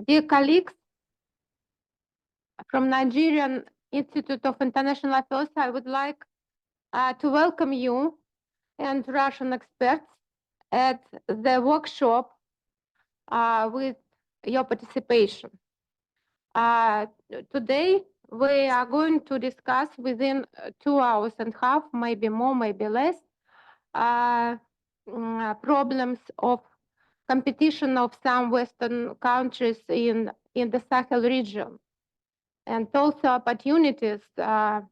Dear colleagues from Nigerian Institute of International Affairs, I would like to welcome you and Russian experts at the workshop with your participation. Today, we are going to discuss within 2.5 hours, maybe more, maybe less, problems of competition of some Western countries in the Sahel region, and also opportunities for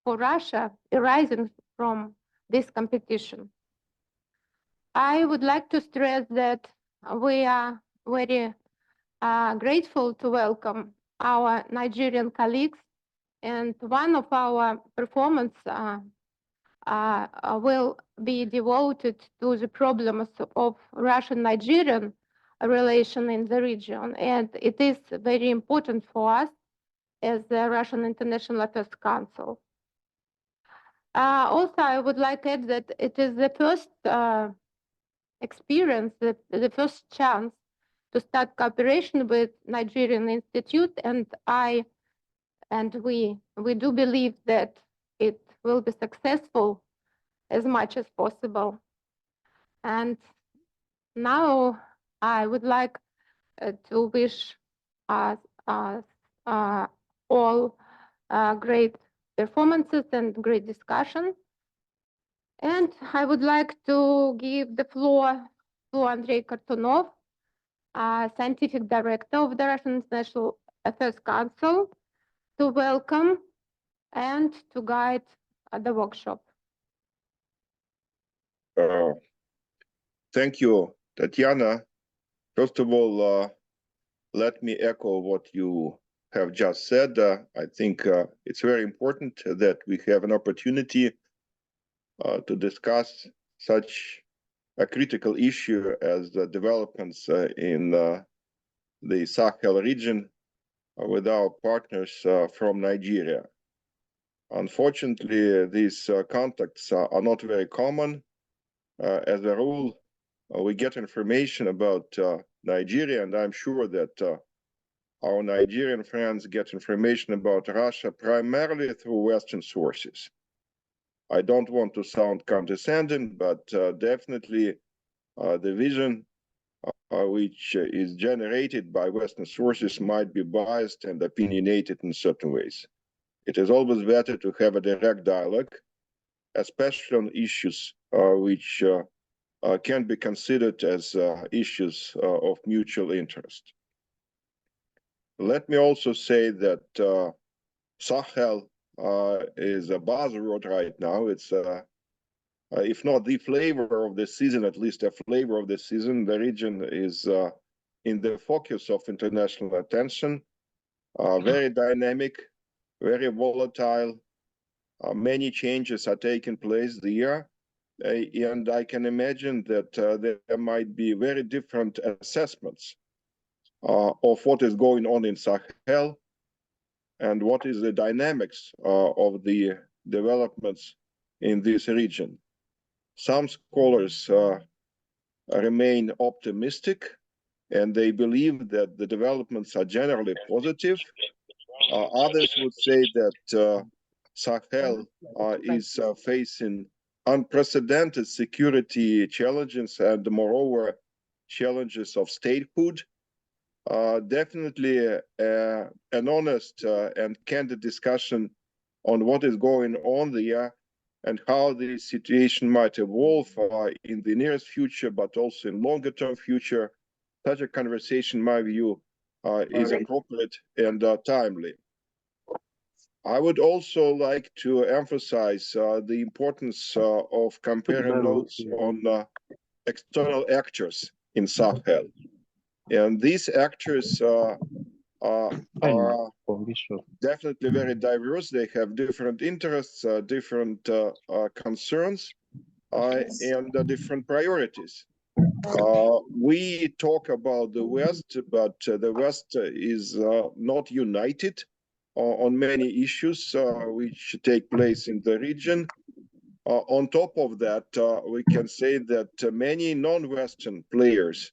Russia arising from this competition. I would like to stress that we are very grateful to welcome our Nigerian colleagues, and one of our performance will be devoted to the problems of Russian-Nigerian relation in the region, and it is very important for us as the Russian International Affairs Council. Also, I would like to add that it is the first experience, the first chance to start cooperation with Nigerian Institute, and we do believe that it will be successful as much as possible. And now I would like to wish us all great performances and great discussion. And I would like to give the floor to Andrei Kartunov, Scientific Director of the Russian International Affairs Council, to welcome and to guide the workshop. Thank you, Tatiana. First of all, let me echo what you have just said. I think it's very important that we have an opportunity to discuss such a critical issue as the developments in the Sahel region with our partners from Nigeria. Unfortunately, these contacts are not very common. As a rule, we get information about Nigeria, and I'm sure that our Nigerian friends get information about Russia primarily through Western sources. I don't want to sound condescending, but definitely the vision which is generated by Western sources might be biased and opinionated in certain ways. It is always better to have a direct dialogue, especially on issues which can be considered as issues of mutual interest. Let me also say that Sahel is a buzzword right now. It's, if not the flavor of the season, at least a flavor of the season. The region is in the focus of international attention, very dynamic, very volatile. Many changes are taking place there. And I can imagine that there might be very different assessments of what is going on in Sahel and what is the dynamics of the developments in this region. Some scholars remain optimistic, and they believe that the developments are generally positive. Others would say that Sahel is facing unprecedented security challenges and, moreover, challenges of statehood. Definitely an honest and candid discussion on what is going on there and how the situation might evolve in the nearest future, but also in longer term future. Such a conversation, in my view, is appropriate and timely. I would also like to emphasize the importance of comparing notes on external actors in Sahel. And these actors are definitely very diverse. They have different interests, different concerns, and different priorities. We talk about the West, but the West is not united on many issues which take place in the region. On top of that, we can say that many non-Western players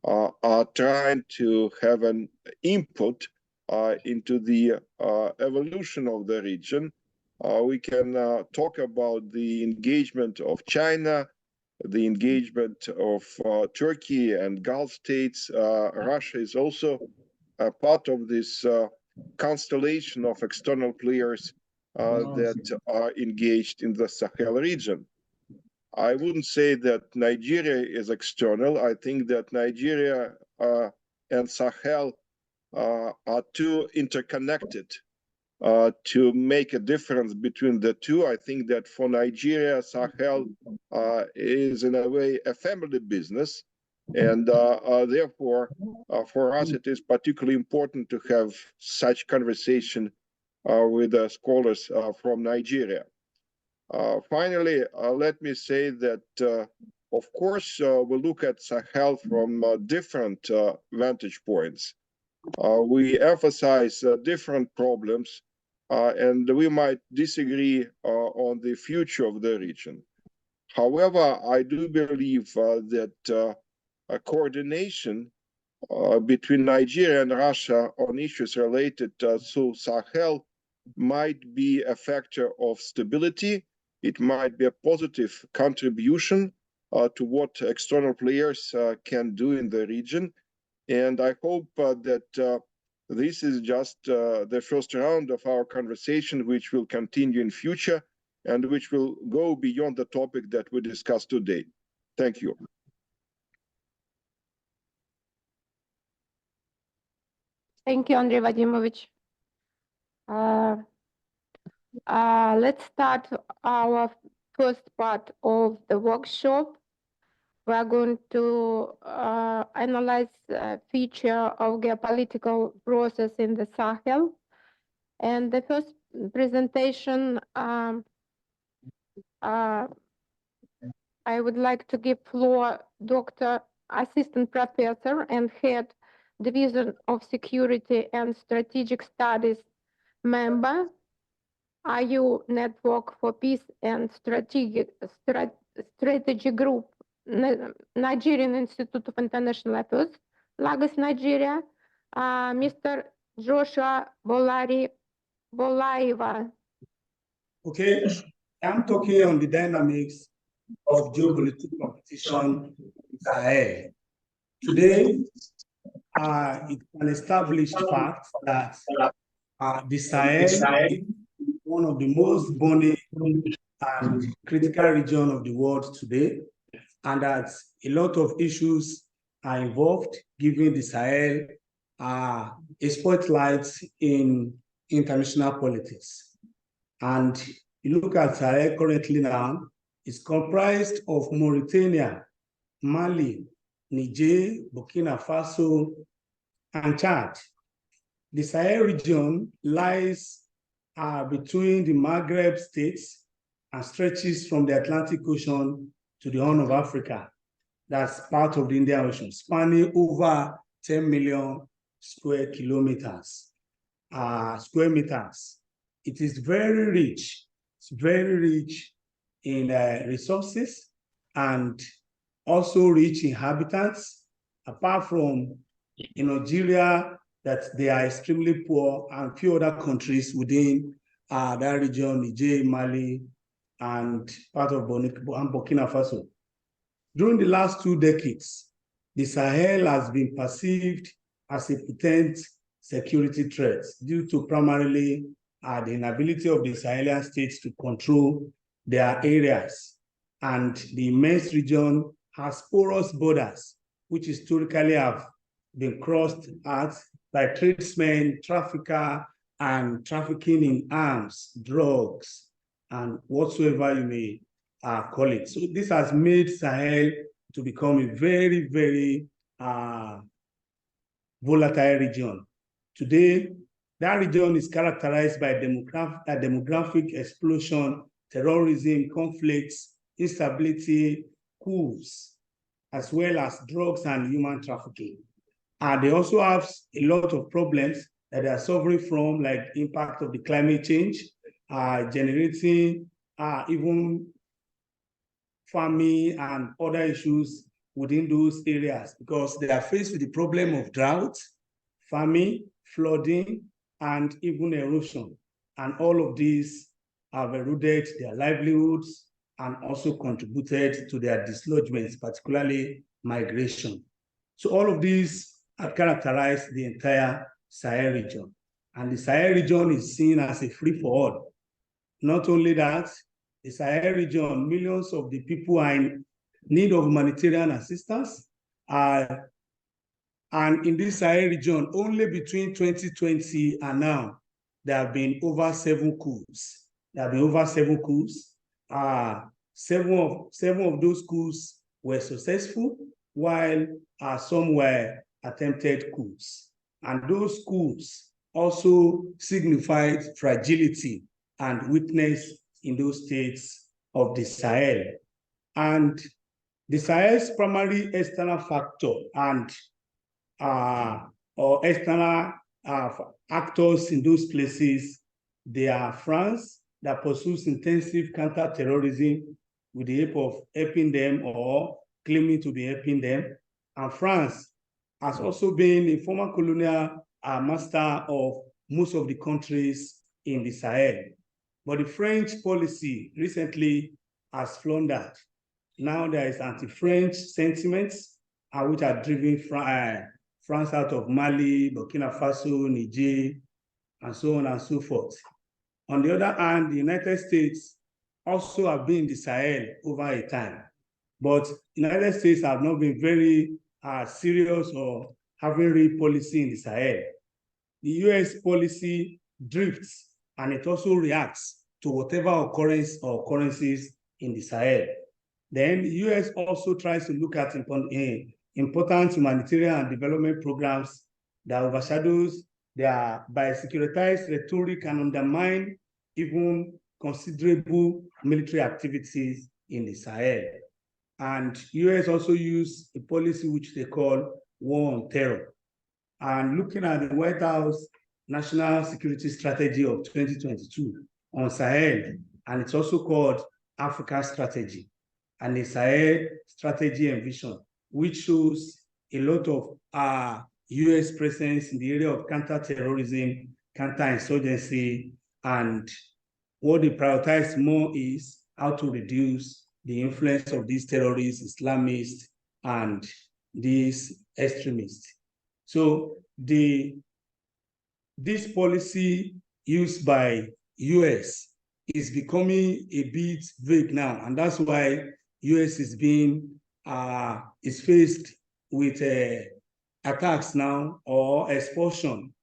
are trying to have an input into the evolution of the region. We can talk about the engagement of China, the engagement of Turkey and Gulf states. Russia is also a part of this constellation of external players that are engaged in the Sahel region. I wouldn't say that Nigeria is external. I think that Nigeria and Sahel are too interconnected to make a difference between the two. I think that for Nigeria, Sahel is in a way a family business. And therefore, for us, it is particularly important to have such conversation with the scholars from Nigeria. Finally, let me say that, of course, we look at Sahel from different vantage points. We emphasize different problems, and we might disagree on the future of the region. However, I do believe that a coordination between Nigeria and Russia on issues related to Sahel might be a factor of stability. It might be a positive contribution to what external players can do in the region. And I hope that this is just the first round of our conversation, which will continue in future and which will go beyond the topic that we discussed today. Thank you. Thank you, Andrei Vadimovich. Let's start our first part of the workshop. We are going to analyze a feature of geopolitical process in the Sahel. And the first presentation, I would like to give floor Dr. Assistant Professor and Head Division of Security and Strategic Studies member, IU Network for Peace and Strategy Group, Nigerian Institute of International Affairs, Lagos, Nigeria, Mr. Joshua Bolaiva. Okay, I'm talking on the dynamics of geopolitical competition in Sahel. Today, it's an established fact that the Sahel is one of the most burning and critical regions of the world today, and that a lot of issues are involved, giving the Sahel a spotlight in international politics. And you look at Sahel currently now, it's comprised of Mauritania, Mali, Niger, Burkina Faso, and Chad. The Sahel region lies between the Maghreb states and stretches from the Atlantic Ocean to the Horn of Africa. That's part of the Indian Ocean, spanning over 10 million square meters. It is very rich. It's very rich in resources and also rich in habitats, apart from in Nigeria, that they are extremely poor, and few other countries within that region, Niger, Mali, and part of Burkina Faso. During the last 2 decades, the Sahel has been perceived as a potent security threat due to primarily the inability of the Sahelian states to control their areas. And the immense region has porous borders, which historically have been crossed at by tradesmen, traffickers, and trafficking in arms, drugs, and whatsoever you may call it. So this has made Sahel to become a very, very volatile region. Today, that region is characterized by a demographic explosion, terrorism, conflicts, instability, coups, as well as drugs and human trafficking. They also have a lot of problems that they are suffering from, like impact of the climate change, generating even famine and other issues within those areas because they are faced with the problem of drought, famine, flooding, and even erosion. And all of these have eroded their livelihoods and also contributed to their dislodgements, particularly migration. So all of these have characterized the entire Sahel region. And the Sahel region is seen as a free-for-all. Not only that, the Sahel region, millions of the people are in need of humanitarian assistance. And in this Sahel region, only between 2020 and now, there have been over 7 coups. There have been over 7 coups. Seven of those coups were successful, while some were attempted coups. And those coups also signified fragility and weakness in those states of the Sahel. And the Sahel's primary external factor and or external actors in those places, they are France, that pursues intensive counter-terrorism with the help of helping them or claiming to be helping them. And France has also been a former colonial master of most of the countries in the Sahel. But the French policy recently has floundered. Now there is anti-French sentiments which are driven France out of Mali, Burkina Faso, Niger, and so on and so forth. On the other hand, the United States also have been in the Sahel over a time. But the United States have not been very serious or having real policy in the Sahel. The US policy drifts and it also reacts to whatever occurrence or occurrences in the Sahel. Then the US also tries to look at important humanitarian and development programs that overshadows their by securitized rhetoric and undermine even considerable military activities in the Sahel. And US also use a policy which they call war on terror. And looking at the White House National Security Strategy of 2022 on Sahel, and it's also called Africa Strategy, and the Sahel Strategy and Vision, which shows a lot of US presence in the area of counter-terrorism, counter-insurgency, and what they prioritize more is how to reduce the influence of these terrorists, Islamists, and these extremists. So this policy used by US is becoming a bit vague now, and that's why US is faced with attacks now or expulsion.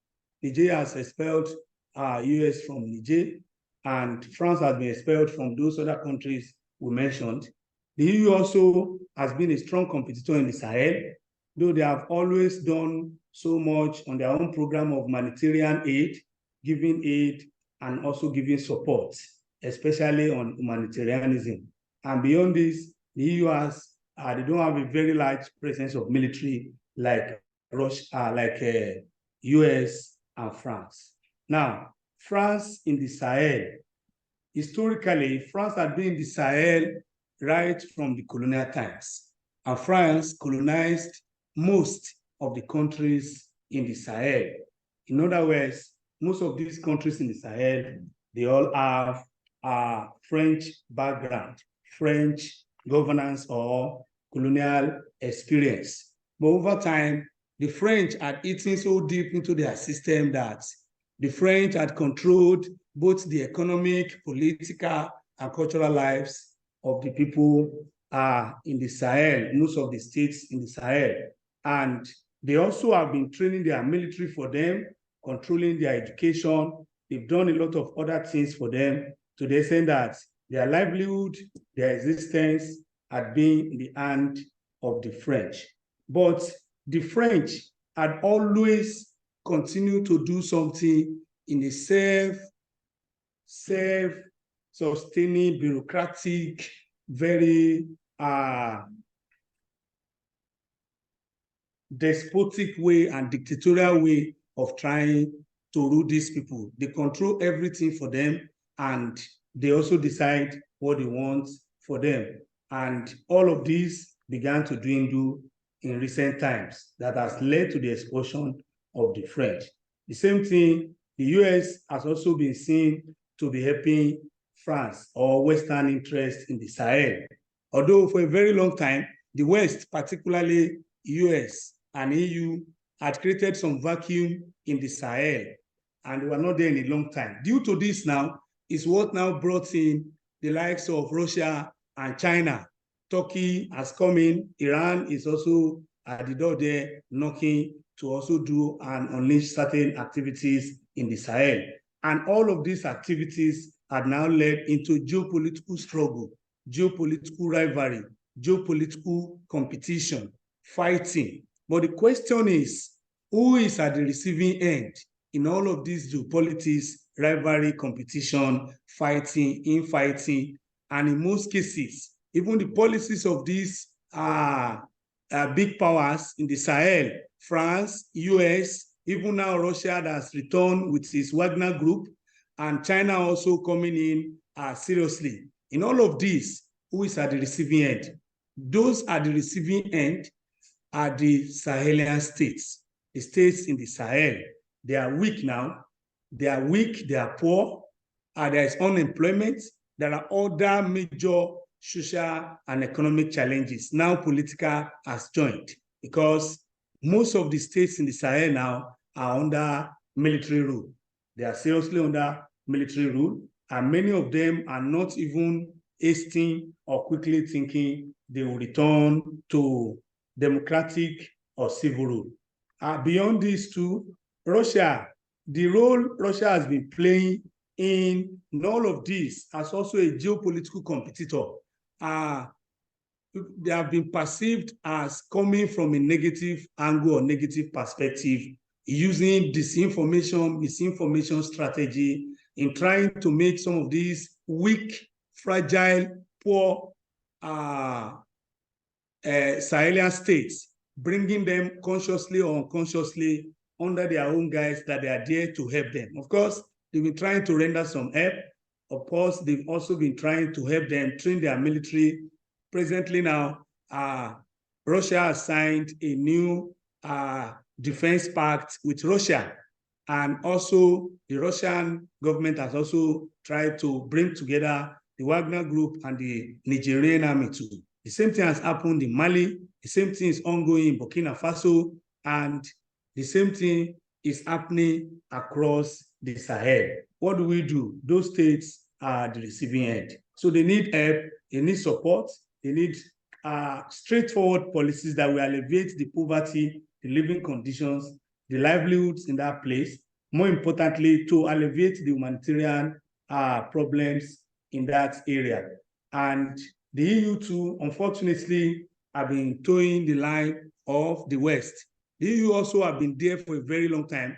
Niger has expelled US from Niger, and France has been expelled from those other countries we mentioned. The EU also has been a strong competitor in the Sahel, though they have always done so much on their own program of humanitarian aid, giving aid and also giving support, especially on humanitarianism. And beyond this, the EU has, they don't have a very large presence of military like Russia, US and France. Now, France in the Sahel, historically, France had been in the Sahel right from the colonial times. And France colonized most of the countries in the Sahel. In other words, most of these countries in the Sahel, they all have a French background, French governance or colonial experience. But over time, the French had eaten so deep into their system that the French had controlled both the economic, political, and cultural lives of the people in the Sahel, most of the states in the Sahel. And they also have been training their military for them, controlling their education. They've done a lot of other things for them to the extent that their livelihood, their existence had been in the hand of the French. But the French had always continued to do something in a self-sustaining, bureaucratic, very despotic way and dictatorial way of trying to rule these people. They control everything for them, and they also decide what they want for them. And all of these began to dwindle in recent times that has led to the expulsion of the French. The same thing, the US has also been seen to be helping France or Western interests in the Sahel. Although for a very long time, the West, particularly US and EU, had created some vacuum in the Sahel, and they were not there in a long time. Due to this now, is what now brought in the likes of Russia and China. Turkey has come in, Iran is also at the door there knocking to also do and unleash certain activities in the Sahel. And all of these activities are now led into geopolitical struggle, geopolitical rivalry, geopolitical competition, fighting. But the question is, who is at the receiving end in all of these geopolitics, rivalry, competition, fighting, infighting, and in most cases, even the policies of these big powers in the Sahel, France, US, even now Russia has returned with its Wagner group, and China also coming in seriously. In all of this, who is at the receiving end? Those at the receiving end are the Sahelian states, the states in the Sahel. They are weak now. They are weak, they are poor, there is unemployment. There are other major social and economic challenges. Now political has joined because most of the states in the Sahel now are under military rule. They are seriously under military rule, and many of them are not even hasting or quickly thinking they will return to democratic or civil rule. Beyond these two, Russia, the role Russia has been playing in all of this as also a geopolitical competitor, they have been perceived as coming from a negative angle or negative perspective, using disinformation, misinformation strategy in trying to make some of these weak, fragile, poor Sahelian states, bringing them consciously or unconsciously under their own guise that they are there to help them. Of course, they've been trying to render some help. Of course, they've also been trying to help them train their military. Presently now, Russia has signed a new defense pact with Russia. And also the Russian government has also tried to bring together the Wagner group and the Nigerian army too. The same thing has happened in Mali. The same thing is ongoing in Burkina Faso. And the same thing is happening across the Sahel. What do we do? Those states are the receiving end. So they need help, they need support, they need straightforward policies that will alleviate the poverty, the living conditions, the livelihoods in that place. More importantly, to alleviate the humanitarian problems in that area. And the EU too, unfortunately, have been towing the line of the West. The EU also have been there for a very long time,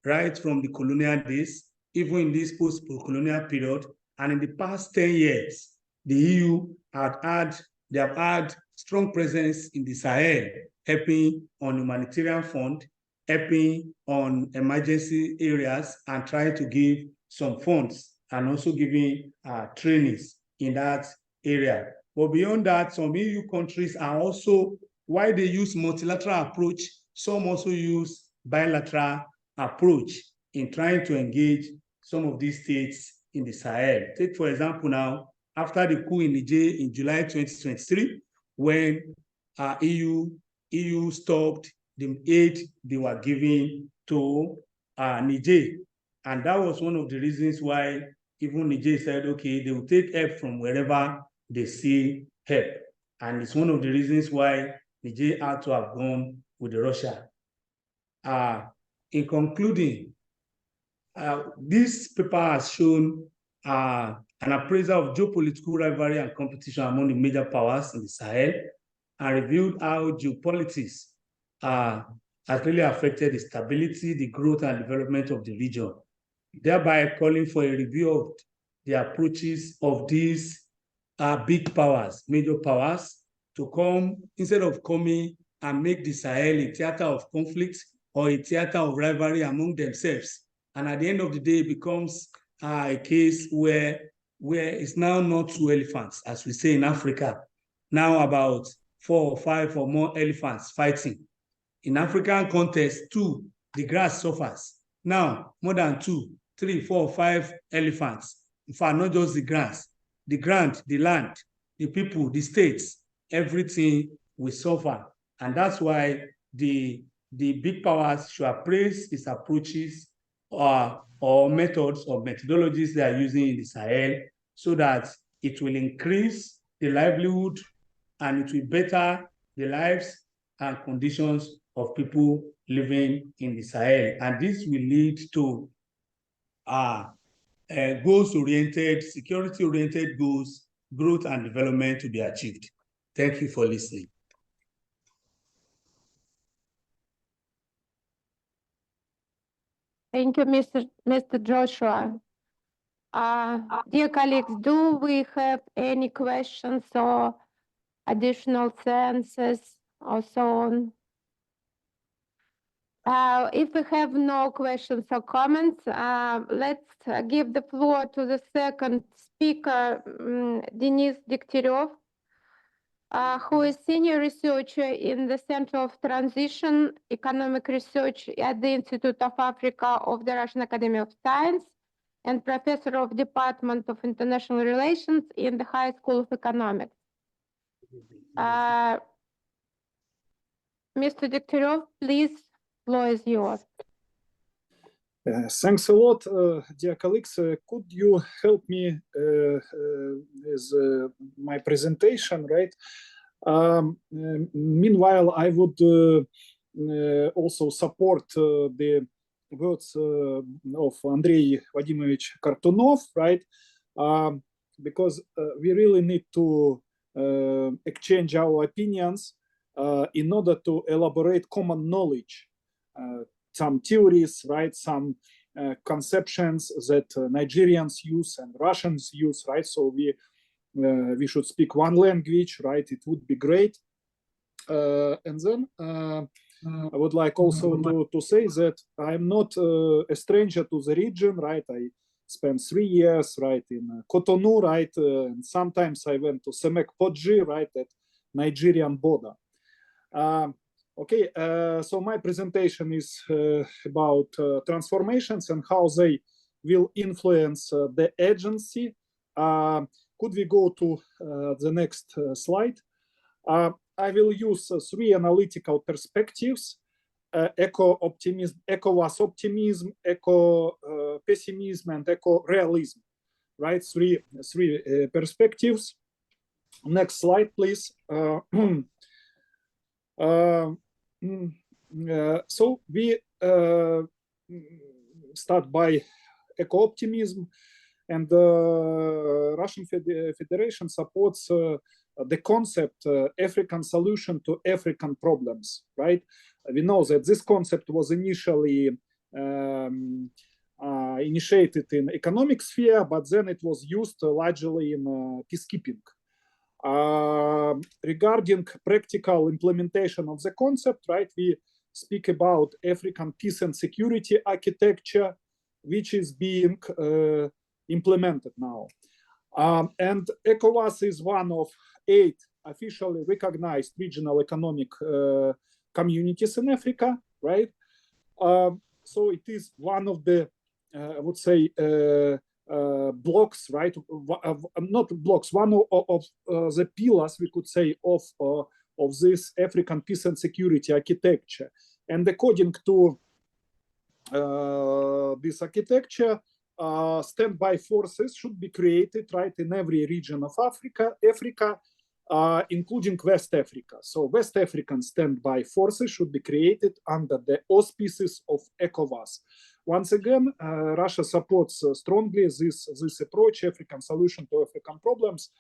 right from the colonial days, even in this post-colonial period. And in the past 10 years, the EU have had strong presence in the Sahel, helping on humanitarian fund, helping on emergency areas, and trying to give some funds and also giving trainings in that area. But beyond that, some EU countries are also, while they use multilateral approach, some also use bilateral approach in trying to engage some of these states in the Sahel. Take, for example, now, after the coup in Niger in July 2023, when EU stopped the aid they were giving to Niger. And that was one of the reasons why even Niger said, okay, they will take help from wherever they see help. And it's one of the reasons why Niger had to have gone with Russia. In concluding, this paper has shown an appraisal of geopolitical rivalry and competition among the major powers in the Sahel and revealed how geopolitics has really affected the stability, the growth, and development of the region, thereby calling for a review of the approaches of these big powers, major powers, to come, instead of coming and make the Sahel a theater of conflict or a theater of rivalry among themselves. And at the end of the day, it becomes a case where it's now not two elephants, as we say in Africa, now about 4 or 5 or more elephants fighting. In African context, 2, the grass suffers. Now, more than 2, 3, 4, 5 elephants. In fact, not just the grass, the ground, the land, the people, the states, everything will suffer. And that's why the big powers should appraise its approaches or methods or methodologies they are using in the Sahel so that it will increase the livelihood and it will better the lives and conditions of people living in the Sahel. And this will lead to goals-oriented, security-oriented goals, growth and development to be achieved. Thank you for listening. Thank you, Mr. Joshua. Dear colleagues, do we have any questions or additional senses or so on? If we have no questions or comments, let's give the floor to the second speaker, Denis Degtyaryov, who is senior researcher in the Center of Transition Economic Research at the Institute of Africa of the Russian Academy of Science and professor of Department of International Relations in the High School of Economics. Mr. Degtyaryov, please, floor is yours. Thanks a lot, dear colleagues. Could you help me with my presentation, right? Meanwhile, I would also support the words of Andrei Vadimovich Kartunov, right? Because we really need to exchange our opinions in order to elaborate common knowledge. Some theories, right? Some conceptions that Nigerians use and Russians use, right? So we should speak one language, right? It would be great. And then I would like also to say that I'm not a stranger to the region, right? I spent 3 years, right, in Cotonou, right? And sometimes I went to Semek-Podji, right, at Nigerian border. Okay, so my presentation is about transformations and how they will influence the agency. Could we go to the next slide? I will use 3 analytical perspectives: eco-optimism, eco-was optimism, eco-pessimism, and eco-realism. Right, three perspectives. Next slide, please. So we start by eco-optimism, and the Russian Federation supports the concept African solution to African problems, right? We know that this concept was initially initiated in economic sphere, but then it was used largely in peacekeeping. Regarding practical implementation of the concept, right, we speak about African peace and security architecture, which is being implemented now. And ECOWAS is one of 8 officially recognized regional economic communities in Africa, right? So it is one of the, I would say, blocks, right? Not blocks, one of the pillars, we could say, of this African peace and security architecture. And according to this architecture, standby forces should be created, right, in every region of Africa, including West Africa. So West African standby forces should be created under the auspices of ECOWAS. Once again, Russia supports strongly this approach, African solution to African problems.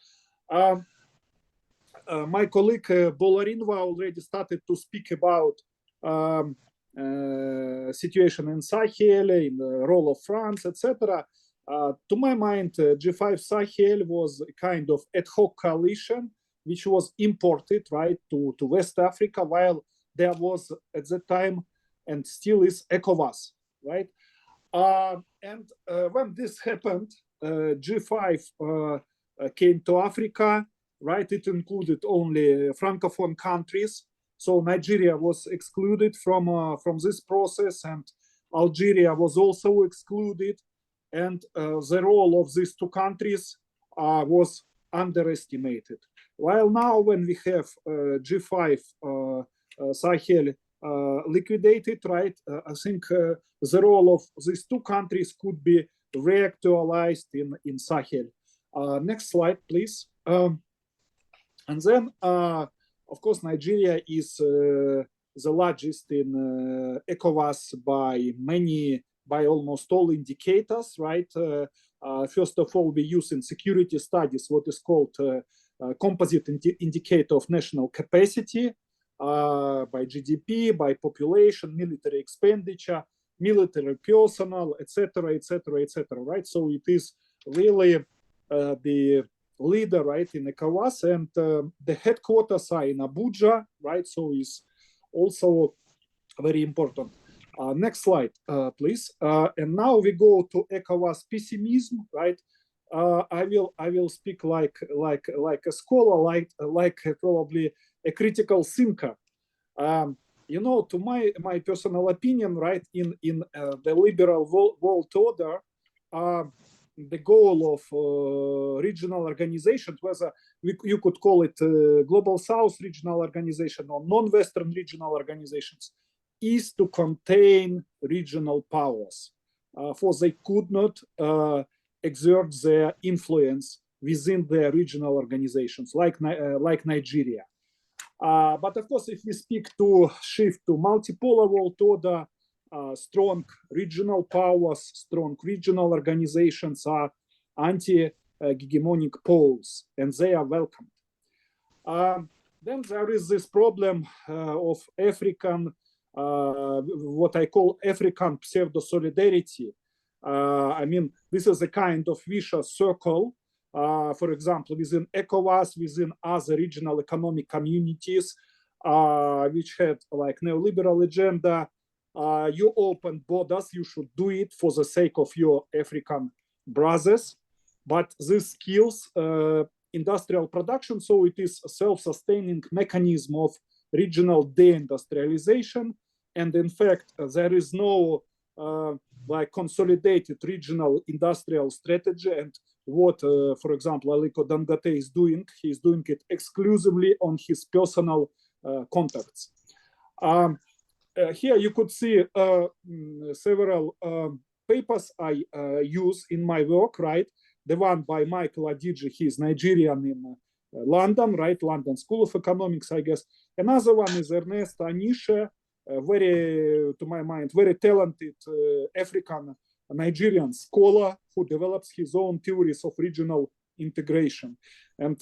My colleague Bolarinova already started to speak about situation in Sahel, in the role of France, etc. To my mind, G5 Sahel was a kind of ad hoc coalition which was imported, right, to West Africa, while there was at that time and still is ECOWAS, right? And when this happened, G5 came to Africa right? It included only Francophone countries. So Nigeria was excluded from this process, and Algeria was also excluded. And the role of these two countries was underestimated. While now, when we have G5 Sahel liquidated, right, I think the role of these two countries could be reactualized in Sahel. Next slide, please. And then, of course, Nigeria is the largest in ECOWAS by almost all indicators, right? First of all, we use in security studies what is called composite indicator of national capacity by GDP, by population, military expenditure, military personnel, etc., etc., etc. Right? So it is really the leader, right, in ECOWAS, and the headquarters are in Abuja, right? So it's also very important. Next slide, please. And now we go to ECOWAS pessimism, right? I will speak like a scholar, like probably a critical thinker. You know, to my personal opinion, right, in the liberal world order, the goal of regional organizations, whether you could call it Global South regional organization or non-Western regional organizations, is to contain regional powers, for they could not exert their influence within their regional organizations, like Nigeria. But of course, if we speak to shift to multipolar world order, strong regional powers, strong regional organizations are anti-hegemonic poles, and they are welcomed. Then there is this problem of African, what I call African pseudo-solidarity. I mean, this is a kind of vicious circle. For example, within ECOWAS, within other regional economic communities, which had like neoliberal agenda, you open borders, you should do it for the sake of your African brothers. But this kills industrial production, so it is a self-sustaining mechanism of regional deindustrialization. And in fact, there is no like consolidated regional industrial strategy. And what, for example, Aliko Dangote is doing, he's doing it exclusively on his personal contacts. Here you could see several papers I use in my work, right? The one by Michael Adiji, he's Nigerian in London, right? London School of Economics, I guess. Another one is Ernest Anishe, very, to my mind, very talented African Nigerian scholar who develops his own theories of regional integration. And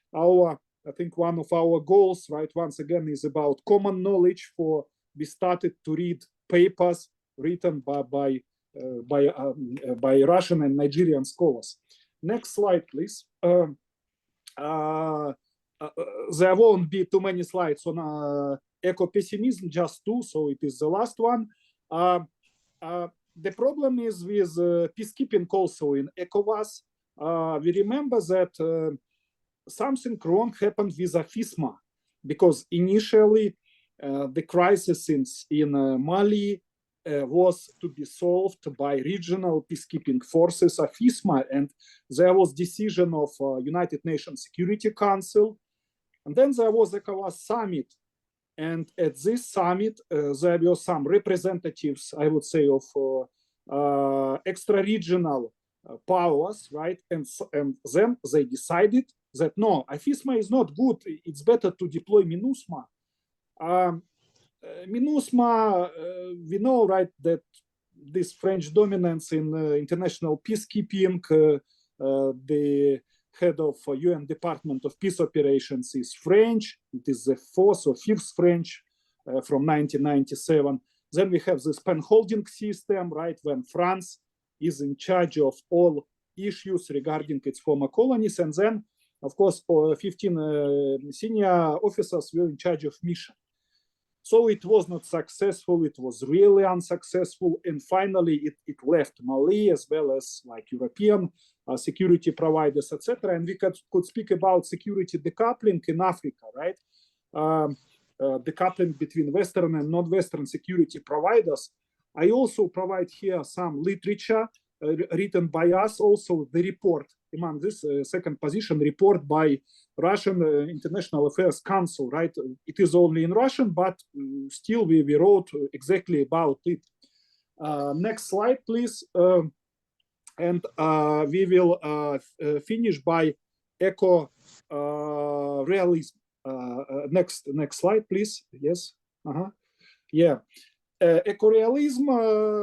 I think one of our goals, right, once again, is about common knowledge. For we started to read papers written by Russian and Nigerian scholars. Next slide, please. There won't be too many slides on eco-pessimism, just two, so it is the last one. The problem is with peacekeeping also in ECOWAS. We remember that something wrong happened with AFISMA, because initially the crisis in Mali was to be solved by regional peacekeeping forces, AFISMA, and there was decision of United Nations Security Council. And then there was the ECOWAS summit. And at this summit, there were some representatives, I would say, of extra-regional powers, right? And then they decided that, no, AFISMA is not good. It's better to deploy MINUSMA. MINUSMA, we know, right, that this French dominance in international peacekeeping, the head of UN Department of Peace Operations is French. It is the fourth or fifth French from 1997. Then we have this pen-holding system, right, when France is in charge of all issues regarding its former colonies. And then, of course, 15 senior officers were in charge of mission. So it was not successful. It was really unsuccessful. And finally, it left Mali as well as like European security providers, etc. And we could speak about security decoupling in Africa, right? Decoupling between Western and non-Western security providers. I also provide here some literature written by us, also the report among this second position report by Russian International Affairs Council, right? It is only in Russian, but still we wrote exactly about it. Next slide, please. And we will finish by eco-realism. Next slide, please. Yes. Yeah. Eco-realism,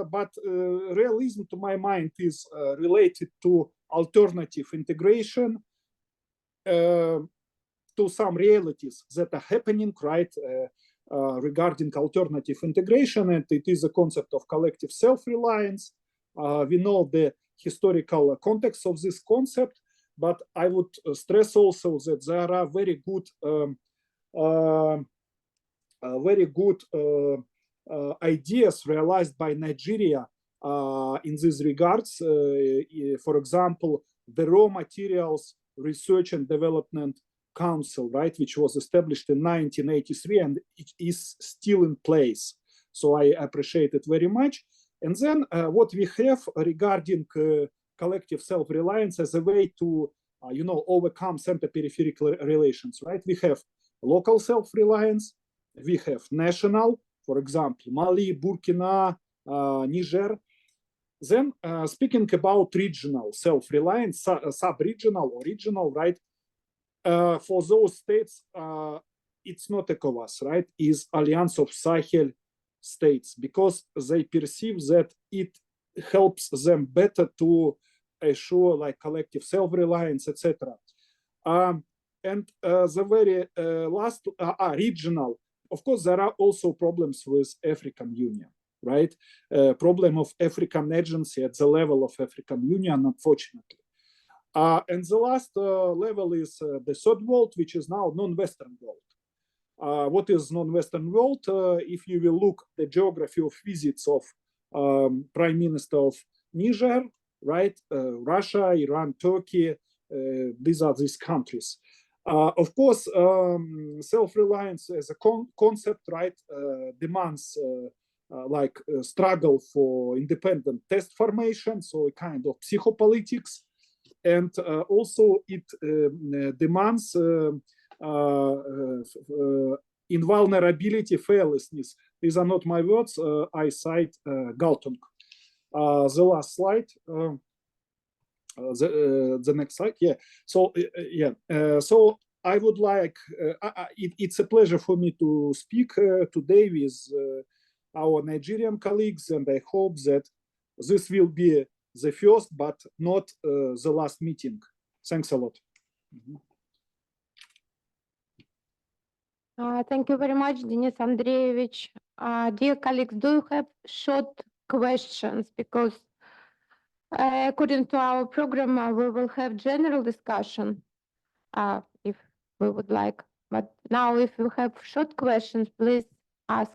but realism to my mind is related to alternative integration to some realities that are happening, right, regarding alternative integration, and it is a concept of collective self-reliance. We know the historical context of this concept, but I would stress also that there are very good ideas realized by Nigeria in these regards. For example, the Raw Materials Research and Development Council, right, which was established in 1983 and it is still in place. So I appreciate it very much. And then what we have regarding collective self-reliance as a way to, overcome center-peripheral relations, right? We have local self-reliance, we have national, for example, Mali, Burkina, Niger. Then speaking about regional self-reliance, sub-regional or regional, right? For those states, it's not ECOWAS, right? It's Alliance of Sahel states, because they perceive that it helps them better to assure like collective self-reliance, etc. And the very last regional. Of course, there are also problems with African Union, right? Problem of African agency at the level of African Union, unfortunately. And the last level is the third world, which is now non-Western world. What is non-Western world? If you will look at the geography of visits of Prime Minister of Niger, right? Russia, Iran, Turkey, these are these countries. Of course, self-reliance as a concept, right, demands like a struggle for independent test formation, so a kind of psychopolitics, and also it demands invulnerability, fearlessness. These are not my words. I cite Galtung. The last slide. The next slide, yeah. So so I would like. It's a pleasure for me to speak today with our Nigerian colleagues, and I hope that this will be the first, but not the last meeting. Thanks a lot. Thank you very much, Denis Andreevich. Dear colleagues, do you have short questions? Because according to our program, we will have general discussion if we would like. But now, if you have short questions, please ask.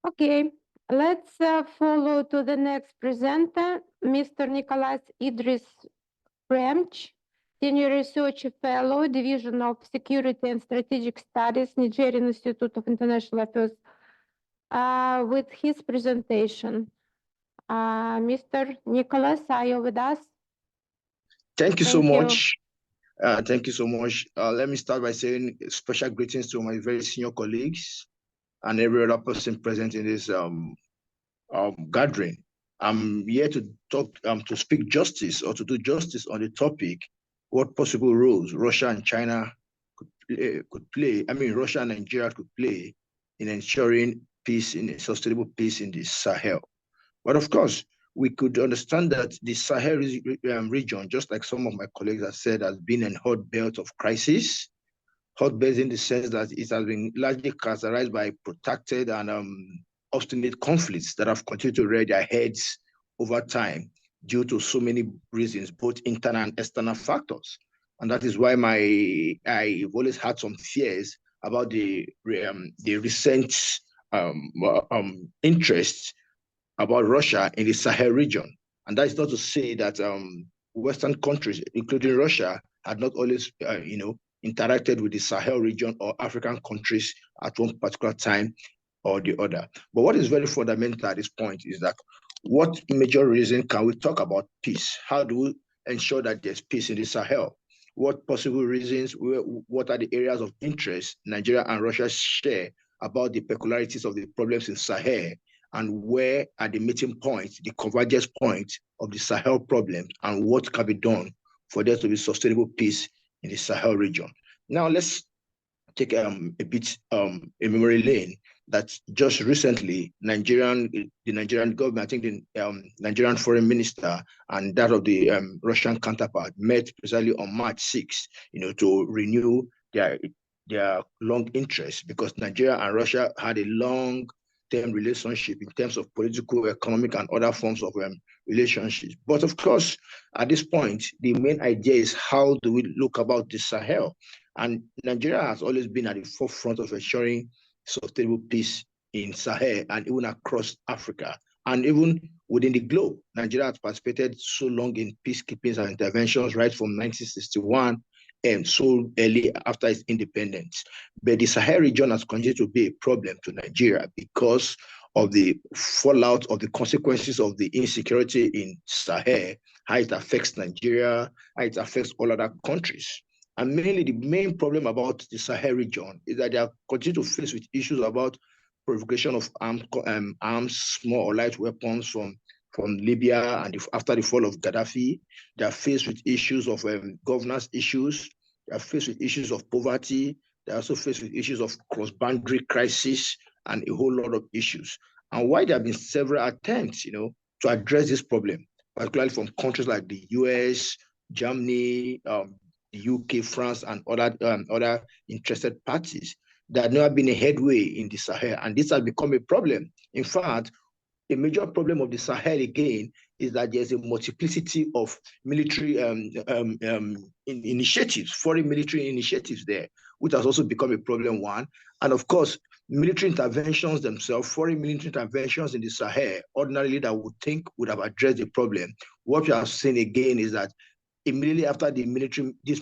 Okay, let's follow to the next presenter, Mr. Nicholas Idris Fremch, Senior Research Fellow, Division of Security and Strategic Studies, Nigerian Institute of International Affairs, with his presentation. Mr. Nicholas, are you with us? Thank you so much. Thank you so much. Let me start by saying special greetings to my very senior colleagues and every other person present in this gathering. I'm here to talk, to speak justice or to do justice on the topic, what possible roles Russia and China could play. I mean, Russia and Nigeria could play in ensuring peace, in a sustainable peace in the Sahel. But of course, we could understand that the Sahel region, just like some of my colleagues have said, has been a hotbed of crisis. Hotbed in the sense that it has been largely characterized by protracted and obstinate conflicts that have continued to rear their heads over time due to so many reasons, both internal and external factors. And that is why I've always had some fears about the recent interest about Russia in the Sahel region. And that is not to say that Western countries, including Russia, had not always, interacted with the Sahel region or African countries at one particular time or the other. But what is very fundamental at this point is that what major reason can we talk about peace? How do we ensure that there's peace in the Sahel? What possible reasons, what are the areas of interest Nigeria and Russia share about the peculiarities of the problems in Sahel, and where are the meeting points, the convergence points of the Sahel problems, and what can be done for there to be sustainable peace in the Sahel region. Now let's take a bit a memory lane that just recently the Nigerian government, I think the Nigerian foreign minister and that of the Russian counterpart met precisely on March 6th, to renew their long interest, because Nigeria and Russia had a long-term relationship in terms of political, economic, and other forms of relationships. But of course, at this point, the main idea is how do we look about the Sahel? And Nigeria has always been at the forefront of ensuring sustainable peace in Sahel and even across Africa, and even within the globe. Nigeria has participated so long in peacekeeping and interventions right from 1961 and so early after its independence. But the Sahel region has continued to be a problem to Nigeria because of the fallout of the consequences of the insecurity in Sahel, how it affects Nigeria, how it affects all other countries. And mainly the main problem about the Sahel region is that they are continue to face with issues about proliferation of arms, small or light weapons from Libya, and after the fall of Gaddafi. They are faced with issues of governance issues. They are faced with issues of poverty. They are also faced with issues of cross-boundary crisis and a whole lot of issues. And why there have been several attempts, to address this problem, particularly from countries like the US, Germany, the UK, France, and other interested parties. There had never been a headway in the Sahel, and this has become a problem. In fact, a major problem of the Sahel again is that there's a multiplicity of military initiatives, foreign military initiatives there, which has also become a problem, one. And of course, military interventions themselves, foreign military interventions in the Sahel, ordinarily that would think would have addressed the problem. What we have seen again is that immediately after these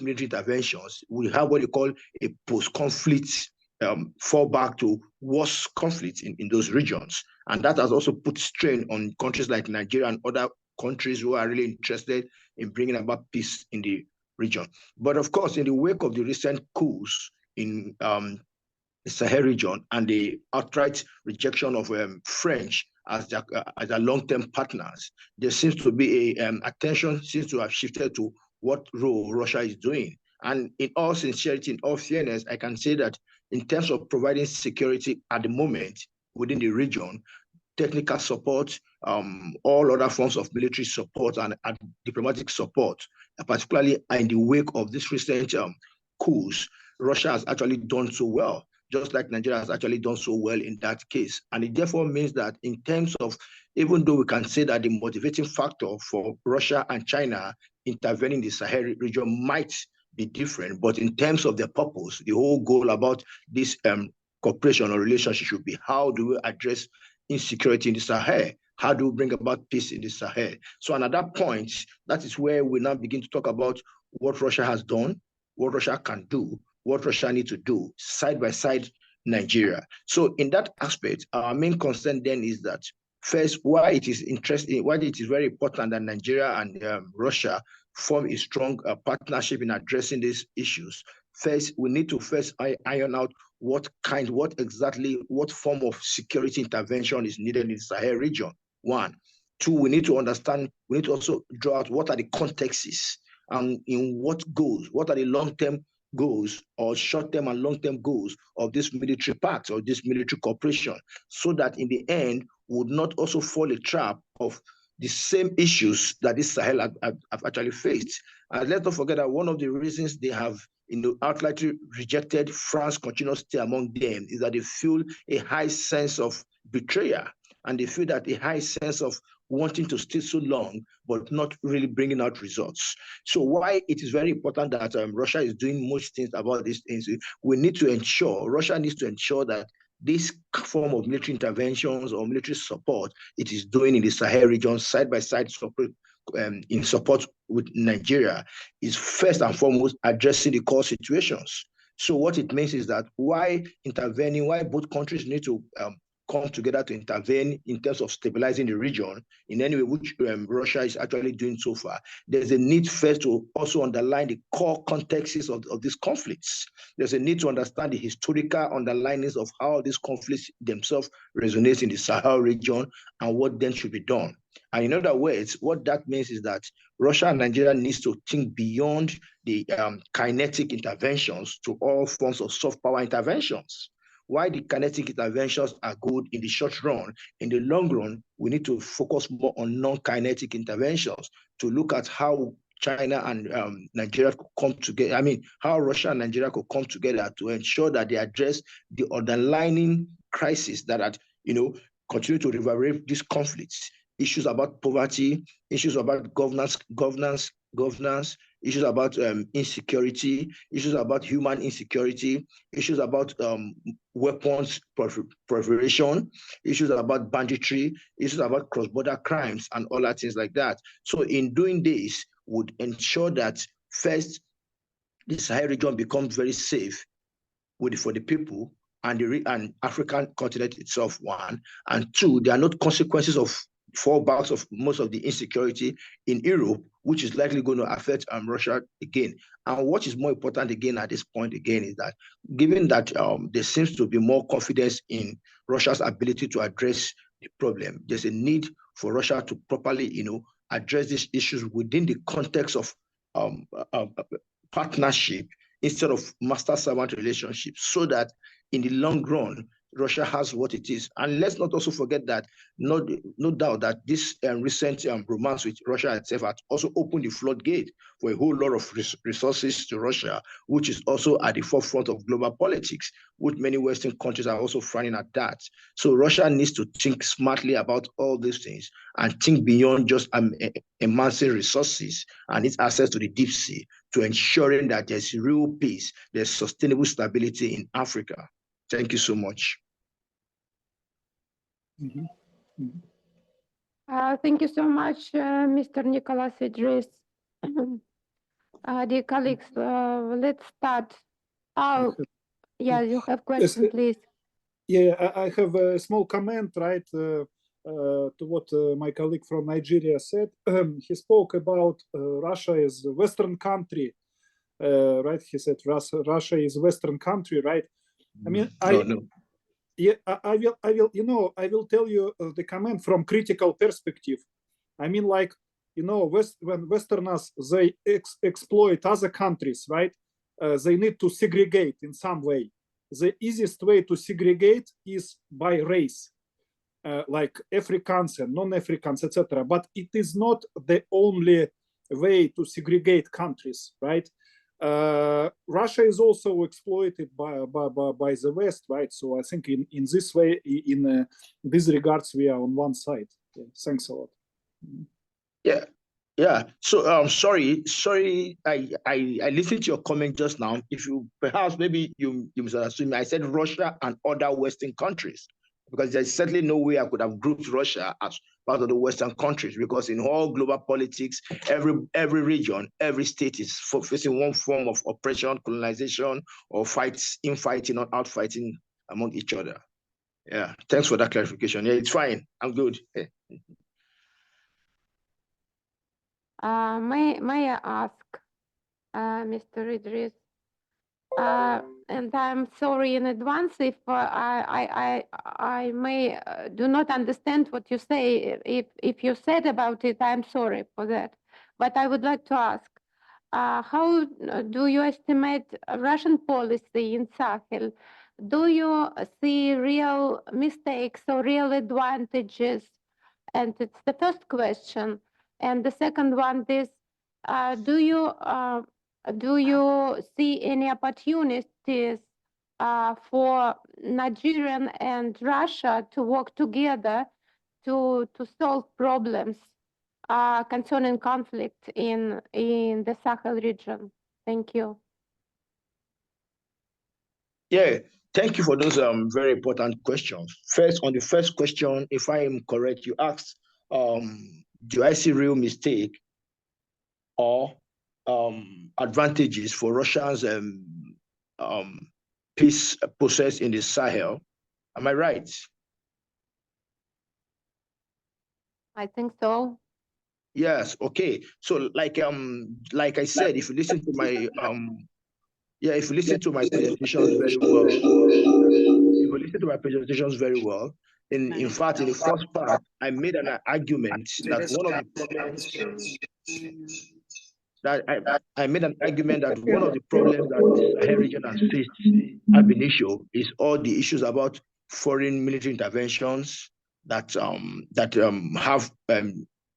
military interventions, we have what you call a post-conflict fallback to worse conflict in those regions. And that has also put strain on countries like Nigeria and other countries who are really interested in bringing about peace in the region. But of course, in the wake of the recent coups in the Sahel region and the outright rejection of French as their long-term partners, there seems to be attention seems to have shifted to what role Russia is doing. And in all sincerity, in all fairness, I can say that in terms of providing security at the moment within the region, technical support, all other forms of military support and diplomatic support, particularly in the wake of this recent coups, Russia has actually done so well, just like Nigeria has actually done so well in that case. And it therefore means that in terms of, even though we can say that the motivating factor for Russia and China intervening in the Sahel region might be different, but in terms of their purpose, the whole goal about this cooperation or relationship should be how do we address insecurity in the Sahel? How do we bring about peace in the Sahel? So at that point, that is where we now begin to talk about what Russia has done, what Russia can do, what Russia needs to do, side by side Nigeria. So in that aspect, our main concern then is that first, why it is interesting, why it is very important that Nigeria and Russia form a strong partnership in addressing these issues. First, we need to first iron out what form of security intervention is needed in the Sahel region. One. Two, we need to also draw out what are the contexts and in what goals, what are the long-term goals or short-term and long-term goals of this military pact or this military cooperation, so that in the end would not also fall a trap of the same issues that this Sahel have actually faced. And let's not forget that one of the reasons they have outrightly rejected France continues to stay among them is that they feel a high sense of betrayal and they feel that a high sense of wanting to stay so long, but not really bringing out results. So why it is very important that Russia is doing most things about these things, Russia needs to ensure that this form of military interventions or military support it is doing in the Sahel region side by side in support with Nigeria is first and foremost addressing the core situations. So what it means is that why both countries need to come together to intervene in terms of stabilizing the region in any way, which Russia is actually doing so far. There's a need first to also underline the core contexts of these conflicts. There's a need to understand the historical underlinings of how these conflicts themselves resonate in the Sahel region and what then should be done. And in other words, what that means is that Russia and Nigeria needs to think beyond the kinetic interventions to all forms of soft power interventions. Why the kinetic interventions are good in the short run, in the long run, we need to focus more on non-kinetic interventions to look at how China and Nigeria could come together. I mean, how Russia and Nigeria could come together to ensure that they address the underlying crisis that are, continue to reverberate these conflicts. Issues about poverty, issues about governance, issues about insecurity, issues about human insecurity, issues about weapons proliferation, issues about banditry, issues about cross-border crimes, and all that things like that. So in doing this, would ensure that first, the Sahel region becomes very safe for the people and the African continent itself, one, and two, there are not consequences of fallbacks of most of the insecurity in Europe, which is likely going to affect Russia again. And what is more important again at this point again is that given that there seems to be more confidence in Russia's ability to address the problem, there's a need for Russia to properly, address these issues within the context of partnership instead of master-servant relationships, so that in the long run, Russia has what it is. And let's not also forget that no doubt that this recent romance with Russia itself has also opened the floodgate for a whole lot of resources to Russia, which is also at the forefront of global politics, which many Western countries are also frowning at that. So Russia needs to think smartly about all these things and think beyond just amassing resources and its access to the deep sea to ensuring that there's real peace, there's sustainable stability in Africa. Thank you so much. Mm-hmm. Thank you so much, Mr. Nicholas Idris. Dear colleagues, let's start. Oh, yeah, you have question, please. Yeah, I have a small comment, right, to what my colleague from Nigeria said. He spoke about Russia as a Western country, right? He said Russia is a Western country, right? I mean, yeah, I will tell you the comment from critical perspective. I mean, like, when Westerners, they exploit other countries, right? They need to segregate in some way. The easiest way to segregate is by race, like Africans and non-Africans, etc. But it is not the only way to segregate countries, right? Russia is also exploited by the West, right? So I think in this way, in these regards, we are on one side. Yeah, thanks a lot. Yeah. So sorry, I listened to your comment just now. If you perhaps maybe you misunderstood me, I said Russia and other Western countries, because there's certainly no way I could have grouped Russia as part of the Western countries, because in all global politics, every region, every state is facing one form of oppression, colonization, or infighting or outfighting among each other. Yeah, thanks for that clarification. Yeah, it's fine. I'm good. Yeah. May I ask, Mr. Idris, and I'm sorry in advance if I may do not understand what you say. If you said about it, I'm sorry for that. But I would like to ask, how do you estimate Russian policy in Sahel? Do you see real mistakes or real advantages? And it's the first question. And the second one is, do you see any opportunities for Nigeria and Russia to work together to solve problems concerning conflict in the Sahel region? Thank you. Yeah, thank you for those very important questions. First, on the first question, if I am correct, you asked, do I see real mistake or advantages for Russia's peace process in the Sahel? Am I right? I think so. Yes. Okay. So, like I said, if you listen to my if you listen to my presentations very well, in fact, in the first part, I made an argument that one of the problems that the Sahel region has faced ab initio is all the issues about foreign military interventions that have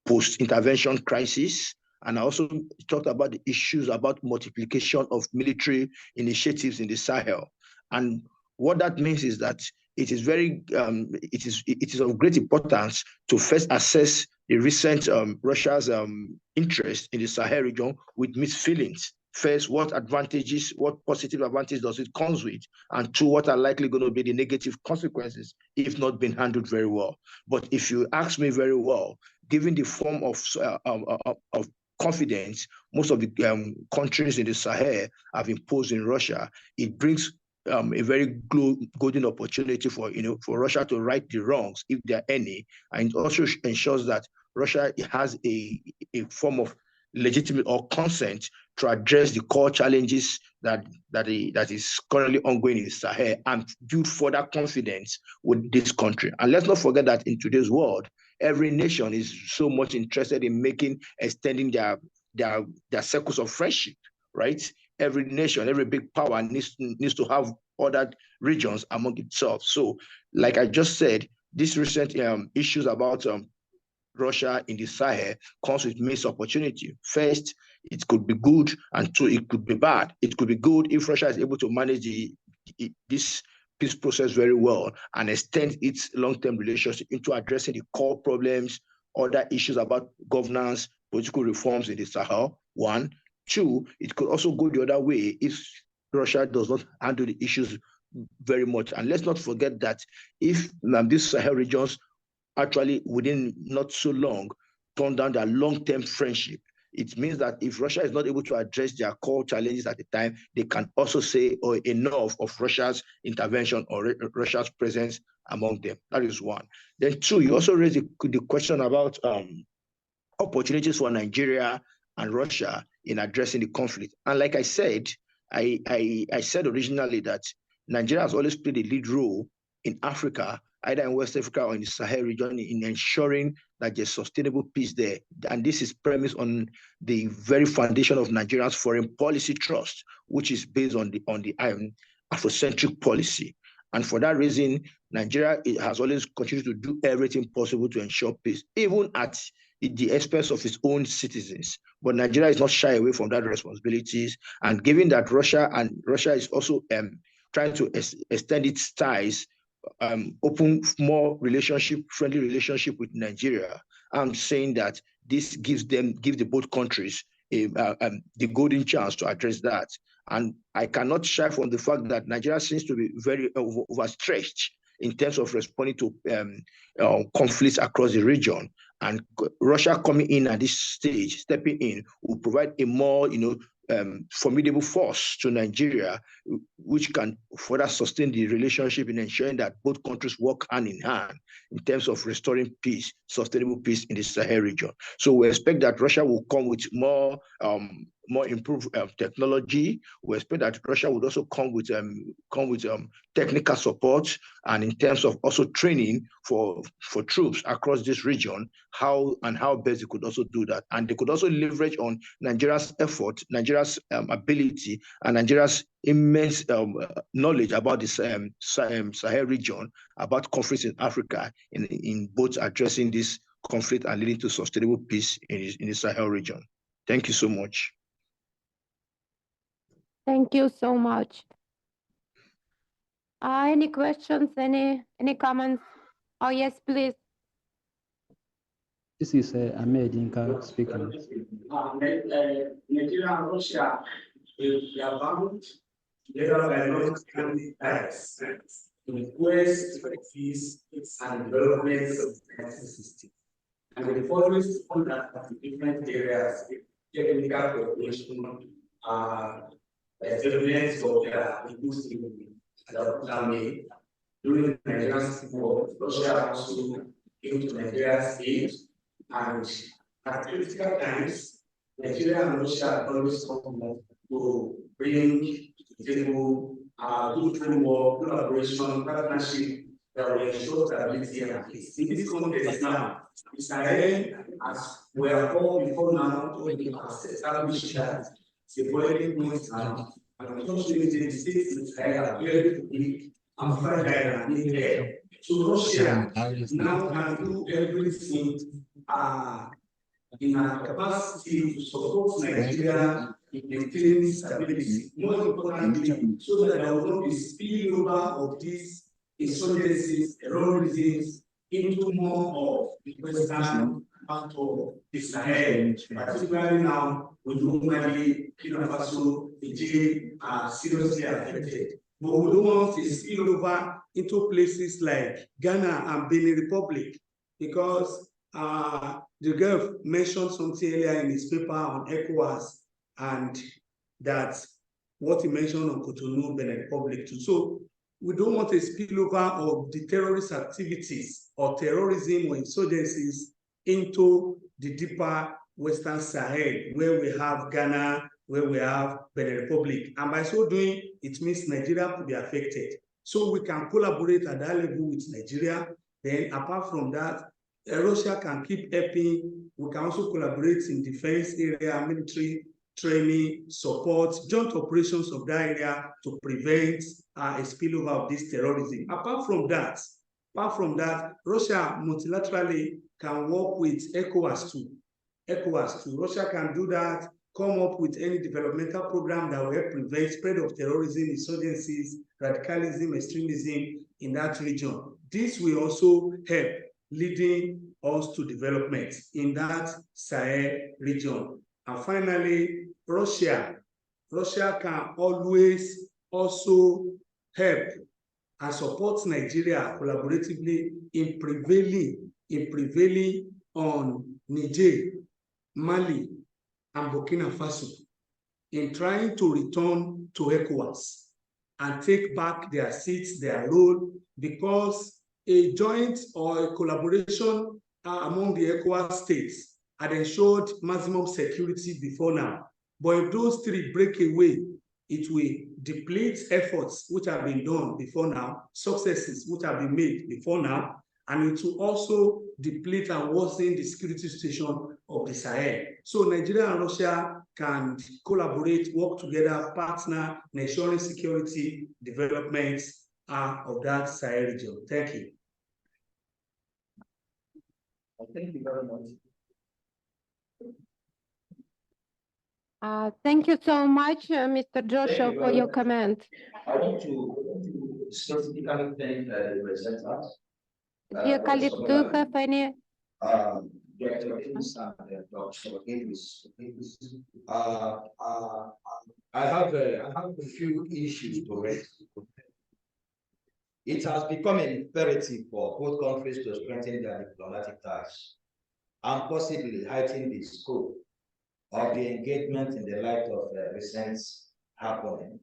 post-intervention crisis. And I also talked about the issues about multiplication of military initiatives in the Sahel. And what that means is that it is of great importance to first assess the recent Russia's interest in the Sahel region with mixed feelings. First, what positive advantage does it come with? And two, what are likely going to be the negative consequences if not being handled very well? But if you ask me very well, given the form of confidence most of the countries in the Sahel have imposed in Russia, it brings a very golden opportunity for Russia to right the wrongs if there are any, and it also ensures that Russia has a form of legitimate or consent to address the core challenges that is currently ongoing in the Sahel and build further confidence with this country. And let's not forget that in today's world, every nation is so much interested in extending their circles of friendship, right? Every nation, every big power needs to have other regions among itself. So, like I just said, these recent issues about Russia in the Sahel comes with mixed opportunity. First, it could be good, and two, it could be bad. It could be good if Russia is able to manage this peace process very well and extend its long-term relationship into addressing the core problems, other issues about governance, political reforms in the Sahel, one. Two, it could also go the other way if Russia does not handle the issues very much. And let's not forget that if these Sahel regions actually within not so long turn down their long-term friendship, it means that if Russia is not able to address their core challenges at the time, they can also say enough of Russia's intervention or Russia's presence among them. That is one. Then two, you also raised the question about opportunities for Nigeria and Russia in addressing the conflict. And like I said, I said originally that Nigeria has always played a lead role in Africa, either in West Africa or in the Sahel region, in ensuring that there's sustainable peace there. And this is premised on the very foundation of Nigeria's foreign policy trust, which is based on the Afrocentric policy. And for that reason, Nigeria has always continued to do everything possible to ensure peace, even at the expense of its own citizens. But Nigeria is not shy away from that responsibilities. And given that Russia is also trying to extend its ties, open more friendly relationship with Nigeria, I'm saying that this gives the both countries the golden chance to address that. And I cannot shy from the fact that Nigeria seems to be very overstretched in terms of responding to conflicts across the region. And Russia coming in at this stage, stepping in, will provide a more, formidable force to Nigeria, which can further sustain the relationship in ensuring that both countries work hand in hand in terms of restoring peace, sustainable peace in the Sahel region. So we expect that Russia will come with more improved technology. We expect that Russia would also come with technical support, and in terms of also training for troops across this region, how best they could also do that. And they could also leverage on Nigeria's effort, Nigeria's ability, and Nigeria's immense knowledge about the Sahel region, about conflicts in Africa, in both addressing this conflict and leading to sustainable peace in the Sahel region. Thank you so much. Thank you so much. Any questions? Any comments? Oh yes, please. This is Ahmed Inka speaking. Nigeria and Russia, they are bound together by long-standing ties in the quest for peace and development of the system. And the following that different areas, technical cooperation, evidence of their inclusive during the Nigerian Civil War. Russia also came to Nigeria's aid, and at critical times, Nigeria and Russia always come to bring to the table good framework, collaboration, partnership that will ensure stability and peace. In this context now, Sahel, as we are all before now, we have established that the boiling point now, and unfortunately, the states in Sahel are very big and fragile and needed. So Russia now can do everything in our capacity to support Nigeria in maintaining stability. More importantly, so that there will not be spillover of these insurgencies, terrorism into more of the western part of the Sahel, particularly now with Mali, Burkina Faso, Niger are seriously affected. But we don't want to spill over into places like Ghana and Benin Republic, because the Gulf mentioned something earlier in his paper on ECOWAS, and that's what he mentioned on Cotonou, Benin Republic too. So we don't want a spillover of the terrorist activities or terrorism or insurgencies into the deeper Western Sahel, where we have Ghana, where we have Benin Republic. And by so doing, it means Nigeria could be affected. So we can collaborate at that level with Nigeria. Then apart from that, Russia can keep helping. We can also collaborate in defense area, military training, support, joint operations of that area to prevent a spillover of this terrorism. Apart from that, Russia multilaterally can work with ECOWAS too. Russia can do that, come up with any developmental program that will help prevent spread of terrorism, insurgencies, radicalism, extremism in that region. This will also help leading us to development in that Sahel region. And finally, Russia can always also help and support Nigeria collaboratively in prevailing on Niger, Mali, and Burkina Faso in trying to return to ECOWAS and take back their seats, their role, because a joint or a collaboration among the ECOWAS states had ensured maximum security before now. But if those three break away, it will deplete efforts which have been done before now, successes which have been made before now, and it will also deplete and worsen the security situation of the Sahel. So Nigeria and Russia can collaborate, work together, partner in ensuring security development of that Sahel region. Thank you. Thank you very much. Thank you so much, Mr. Joshua, for your comment. I want to specifically thank the presenters. Dear colleagues, do you have any? Dr. Davis and Dr. Davis. I have a few issues to raise. It has become an imperative for both countries to strengthen their diplomatic ties and possibly heighten the scope of the engagement in the light of recent happening.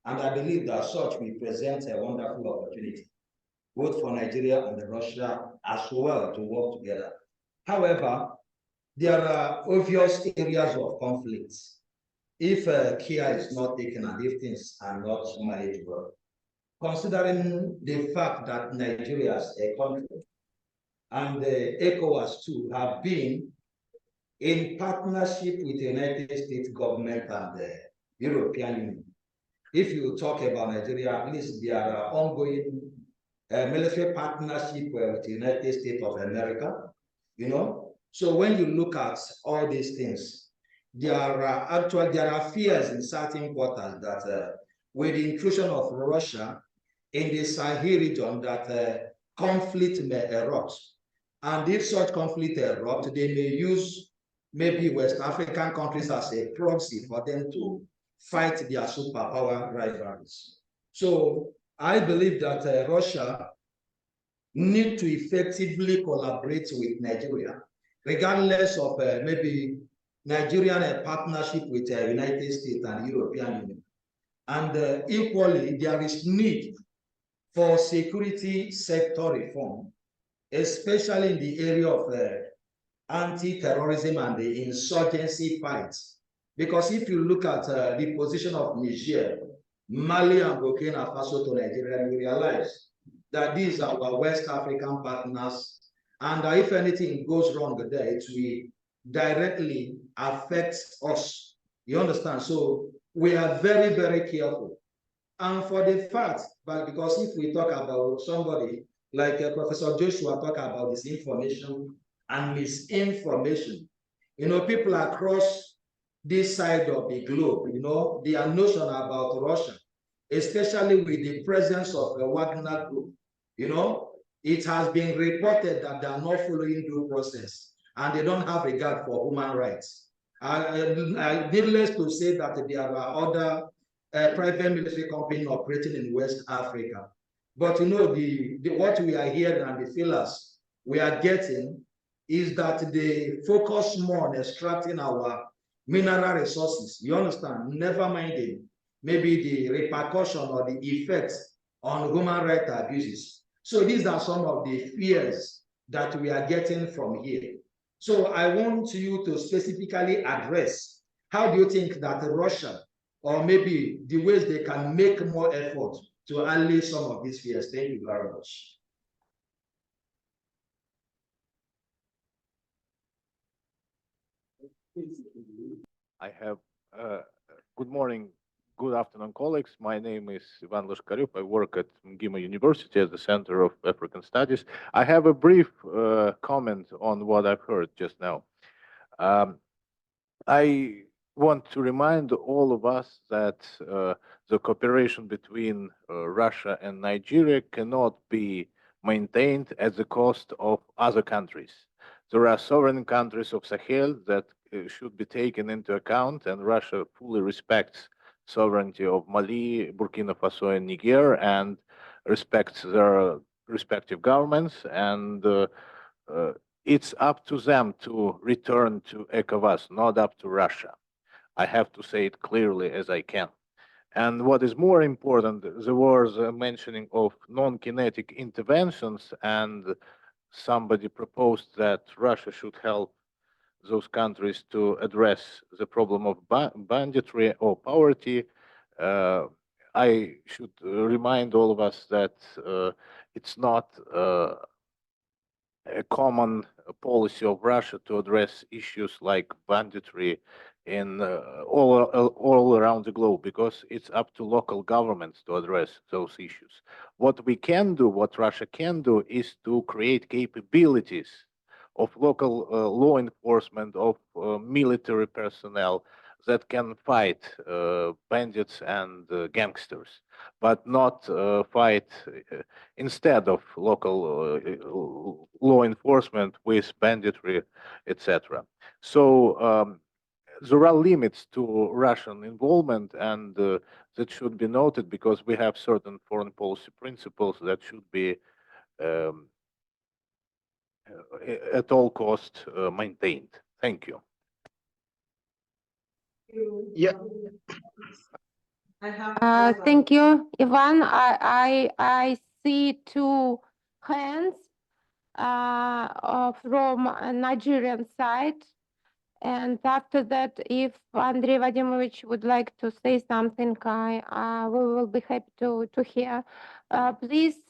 And I believe that such will present a wonderful opportunity, both for Nigeria and Russia as well, to work together. However, there are obvious areas of conflict if care is not taken and if things are not managed well. Considering the fact that Nigeria as a country and the ECOWAS too have been in partnership with the United States government and the European Union. If you talk about Nigeria, at least there are ongoing military partnership with the United States of America, you know. So when you look at all these things, there are fears in certain quarters that with the inclusion of Russia in the Sahel region, that conflict may erupt. And if such conflict erupt, they may use maybe West African countries as a proxy for them to fight their superpower rivalries. So I believe that Russia need to effectively collaborate with Nigeria, regardless of maybe Nigerian partnership with the United States and European Union. And equally, there is need for security sector reform, especially in the area of anti-terrorism and the insurgency fights. Because if you look at the position of Niger, Mali, and Burkina Faso to Nigeria, you realize that these are our West African partners, and if anything goes wrong there, it will directly affect us. You understand? So we are very, very careful. And for the fact, but because if we talk about somebody like Professor Joshua talk about disinformation and misinformation, people across this side of the globe, their notion about Russia, especially with the presence of the Wagner Group, it has been reported that they are not following due process and they don't have regard for human rights. Needless to say that there are other private military companies operating in West Africa. But what we are hearing and the feelers we are getting is that they focus more on extracting our mineral resources. You understand? Never minding maybe the repercussion or the effects on human rights abuses. So these are some of the fears that we are getting from here. So I want you to specifically address, how do you think that Russia, or maybe the ways they can make more effort to allay some of these fears? Thank you very much. I have good morning, good afternoon, colleagues. My name is Ivan Lashkaryuk. I work at MGIMO University at the Center of African Studies. I have a brief comment on what I've heard just now. I want to remind all of us that the cooperation between Russia and Nigeria cannot be maintained at the cost of other countries. There are sovereign countries of Sahel that should be taken into account, and Russia fully respects sovereignty of Mali, Burkina Faso, and Niger, and respects their respective governments. And it's up to them to return to ECOWAS, not up to Russia. I have to say it clearly as I can. And what is more important, there was a mentioning of non-kinetic interventions, and somebody proposed that Russia should help those countries to address the problem of banditry or poverty. I should remind all of us that it's not a common policy of Russia to address issues like banditry in all around the globe, because it's up to local governments to address those issues. What we can do, what Russia can do, is to create capabilities of local law enforcement, of military personnel that can fight bandits and gangsters, but not fight instead of local law enforcement with banditry, etc. So there are limits to Russian involvement, and that should be noted, because we have certain foreign policy principles that should be at all costs maintained. Thank you. Yeah. Thank you, Ivan. I see two hands from Nigerian side. And after that, if Andrei Vadimovich would like to say something, we will be happy to hear. Please,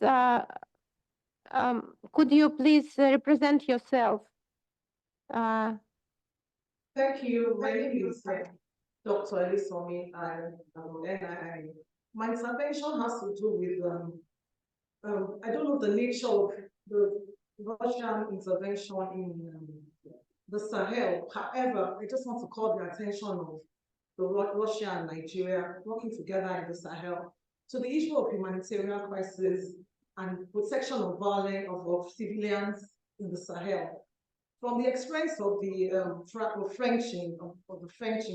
could you please represent yourself? Thank you. My name is Dr. Elisomi, and NIIA. My intervention has to do with, I don't know the nature of the Russian intervention in the Sahel. However, I just want to call the attention of the Russia and Nigeria working together in the Sahel to the issue of humanitarian crisis and protection of violence of civilians in the Sahel. From the experience of the French in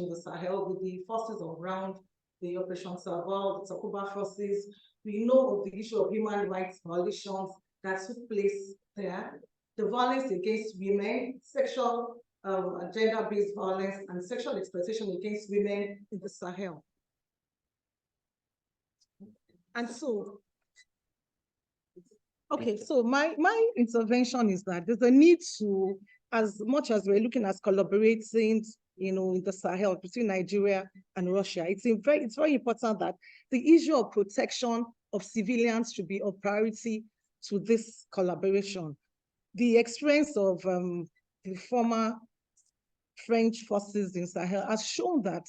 the Sahel with the forces on ground, the Operation Serval, the Takuba forces, we know of the issue of human rights violations that took place there, the violence against women, sexual gender-based violence, and sexual exploitation against women in the Sahel. And so, okay, so my intervention is that there's a need to, as much as we're looking at collaborating, in the Sahel between Nigeria and Russia, it's very important that the issue of protection of civilians should be of priority to this collaboration. The experience of the former French forces in Sahel has shown that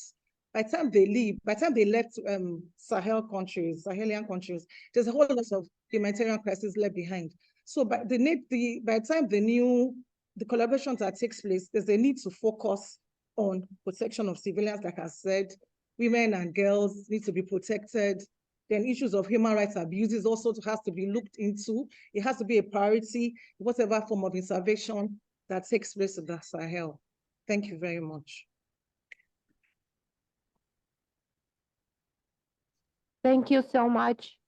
by the time they left Sahelian countries, there's a whole lot of humanitarian crisis left behind. So by the time the collaboration that takes place, there's a need to focus on protection of civilians, like I said. Women and girls need to be protected. Then issues of human rights abuses also has to be looked into. It has to be a priority, whatever form of intervention that takes place in the Sahel. Thank you very much. Thank you so much.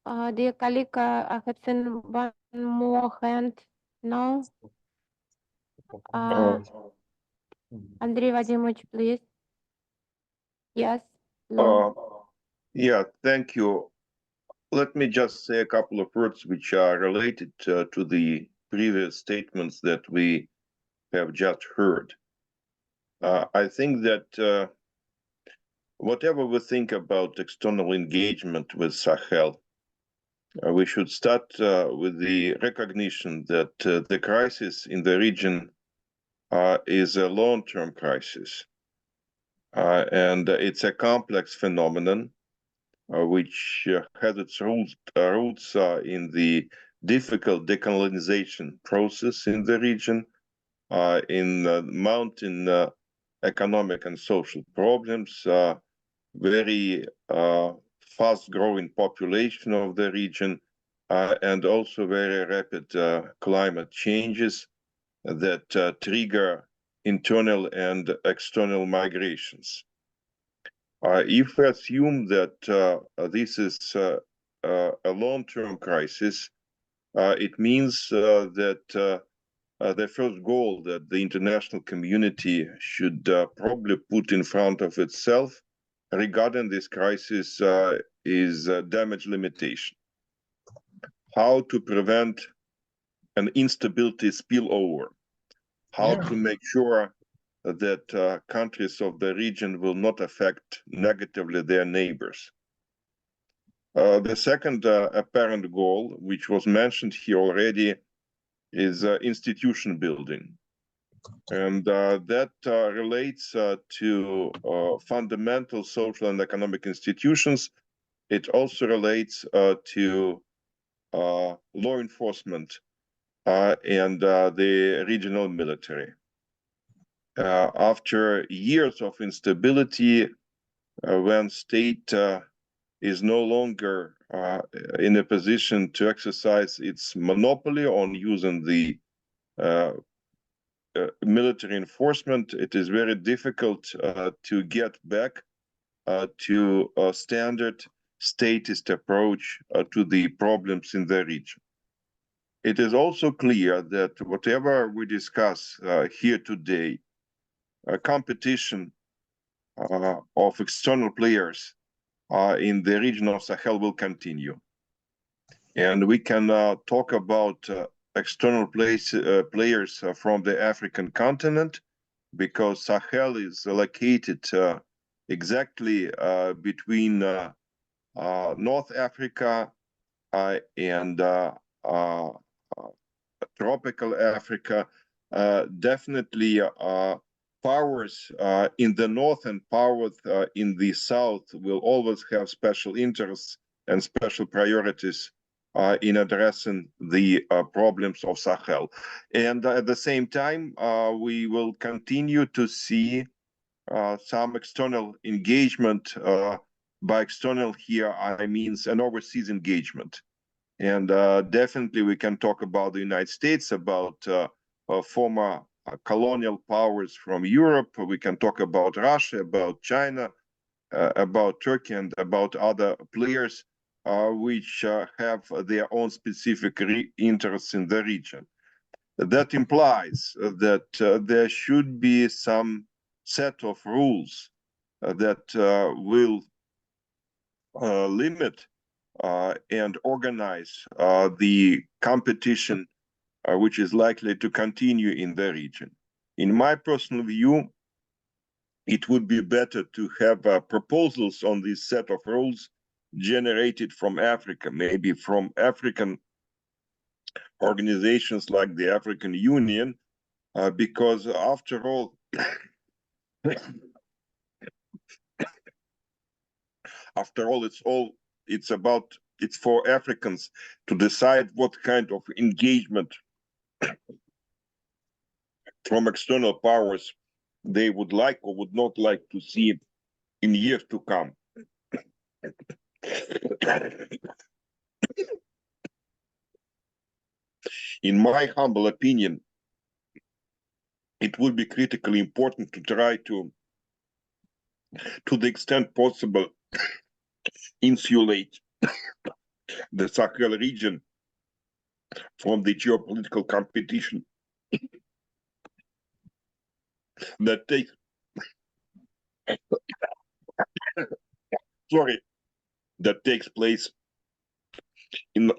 Dear colleague, I have seen one more hand. No? Andrei Vadimovich, please. Yes. Yeah, thank you. Let me just say a couple of words which are related to the previous statements that we have just heard. I think that whatever we think about external engagement with Sahel, we should start with the recognition that the crisis in the region is a long-term crisis. And it's a complex phenomenon which has its roots in the difficult decolonization process in the region, in mounting economic and social problems, very fast-growing population of the region, and also very rapid climate changes that trigger internal and external migrations. If we assume that this is a long-term crisis, it means that the first goal that the international community should probably put in front of itself regarding this crisis is damage limitation. How to prevent an instability spillover, how to make sure that countries of the region will not affect negatively their neighbors. The second apparent goal, which was mentioned here already, is institution building. And that relates to fundamental social and economic institutions. It also relates to law enforcement and the regional military. After years of instability, when state is no longer in a position to exercise its monopoly on using the military enforcement, it is very difficult to get back to a standard statist approach to the problems in the region. It is also clear that whatever we discuss here today, competition of external players in the region of Sahel will continue. And we can talk about external players from the African continent, because Sahel is located exactly between North Africa and tropical Africa. Definitely powers in the north and powers in the south will always have special interests and special priorities in addressing the problems of Sahel. And at the same time, we will continue to see some external engagement. By external here, I mean an overseas engagement. And definitely we can talk about the United States, about former colonial powers from Europe. We can talk about Russia, about China, about Turkey, and about other players which have their own specific interests in the region. That implies that there should be some set of rules that will limit and organize the competition which is likely to continue in the region. In my personal view, it would be better to have proposals on this set of rules generated from Africa, maybe from African organizations like the African Union, because after all, it's for Africans to decide what kind of engagement from external powers they would like or would not like to see in years to come. In my humble opinion, it would be critically important to try to the extent possible, insulate the Sahel region from the geopolitical competition that takes that takes place in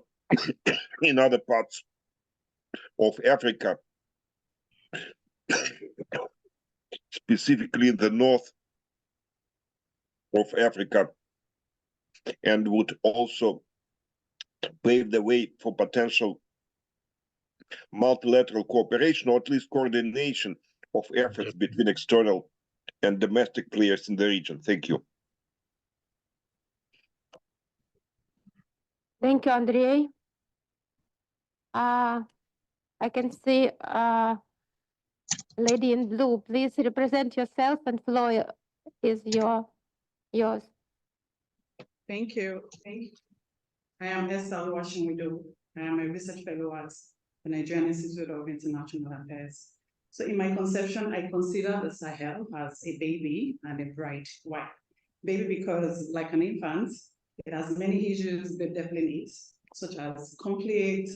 in other parts of Africa, specifically in the north of Africa, and would also pave the way for potential multilateral cooperation, or at least coordination of efforts between external and domestic players in the region. Thank you. Thank you, Andrei. I can see lady in blue. Please represent yourself, and floor is yours. Thank you. I am Esther Washington. I am a research fellow at the Nigerian Institute of International Affairs. So in my conception, I consider the Sahel as a baby and a bride. Why? Baby because, like an infant, it has many issues that definitely needs, such as conflict,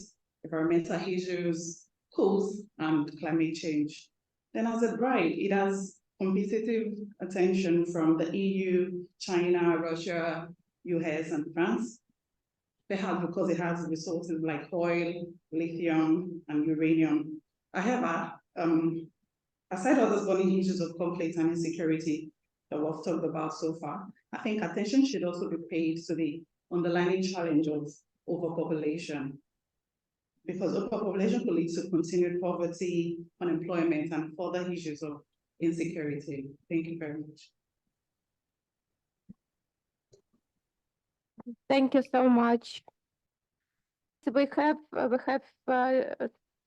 environmental issues, coast, and climate change. Then as a bride, it has competitive attention from the EU, China, Russia, US, and France. Perhaps because it has resources like oil, lithium, and uranium. However, aside all those burning issues of conflict and insecurity that we've talked about so far, I think attention should also be paid to the underlying challenge of overpopulation. Because overpopulation could lead to continued poverty, unemployment, and further issues of insecurity. Thank you very much. Thank you so much. So we have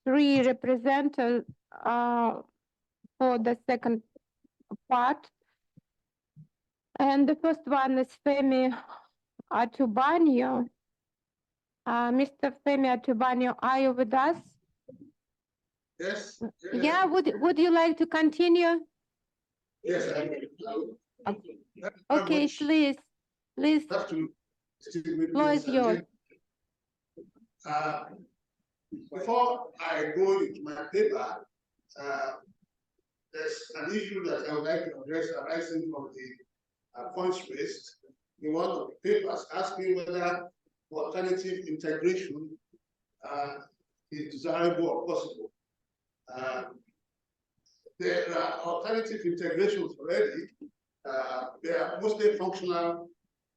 three representatives for the second part. And the first one is Femi Atubanyo. Mr. Femi Atubanyo, are you with us? Yes. Yeah, would you like to continue? Yes, I will. Okay, please. Floor is yours. Before I go into my paper, there's an issue that I would like to address arising from the points raised in one of the papers, asking whether alternative integration is desirable or possible. There are alternative integrations already. They are mostly functional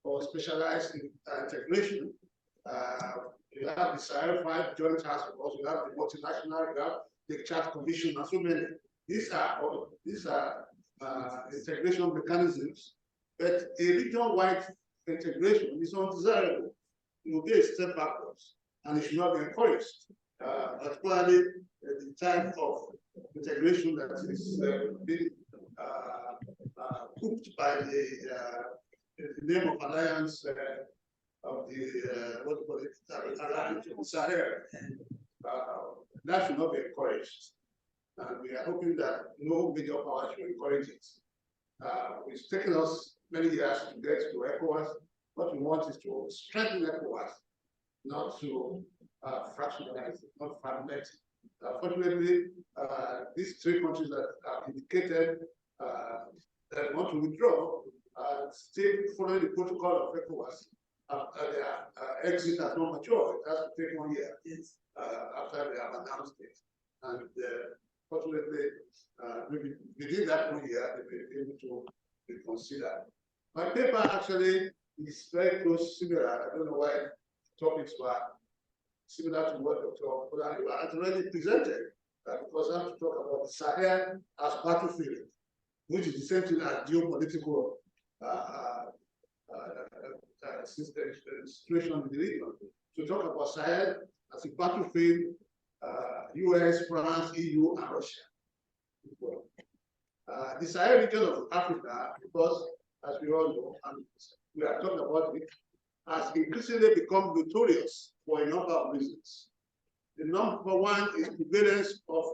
or specialized integration. You have the Sahel 5 Joint Task Force, you have the multinational, you have the Chart Commission, and so many. These are integration mechanisms, but a region-wide integration is undesirable. It will be a step backwards, and it should not be encouraged, particularly the type of integration that is being cooked by the name of alliance what do you call it, around Sahel. That should not be encouraged. And we are hoping that no major power should encourage it. It's taken us many years to get to ECOWAS. What we want is to strengthen ECOWAS, not to fractionalize it, not fragment it. Fortunately, these three countries that are indicated that want to withdraw still following the protocol of ECOWAS. Their exit has not matured. It has to take 1 year after they have announced it. And fortunately, maybe within that 1 year, they will be able to reconsider. My paper actually is very close, similar. I don't know why topics were similar to what Dr. Olaniwa has already presented, because I have to talk about the Sahel as battlefield, which is the same thing as geopolitical situation in the region. To talk about Sahel as a battlefield, US, France, EU, and Russia. The Sahel region of Africa, because as we all know, and we are talking about it, has increasingly become notorious for a number of reasons. The number one is prevalence of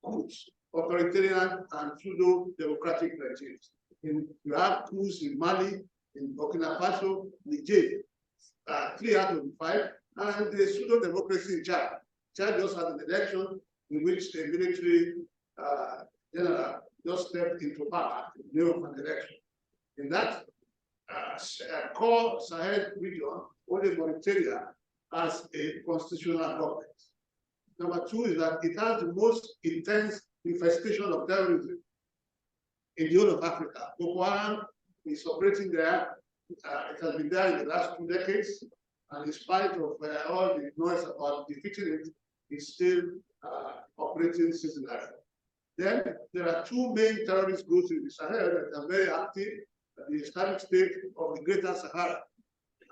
coups, authoritarian and pseudo-democratic regimes. You have coups in Mali, in Burkina Faso, Niger, 3 out of 5, and the pseudo-democracy in Chad. Chad just had an election in which the military general just stepped into power in the name of an election. In that core Sahel region, only Mauritania has a constitutional government. Number two is that it has the most intense infestation of terrorism in the whole of Africa. Boko Haram is operating there. It has been there in the last 2 decades, and in spite of all the noise about defeating it, it's still operating seasonally. Then there are 2 main terrorist groups in the Sahel that are very active: the Islamic State of the Greater Sahara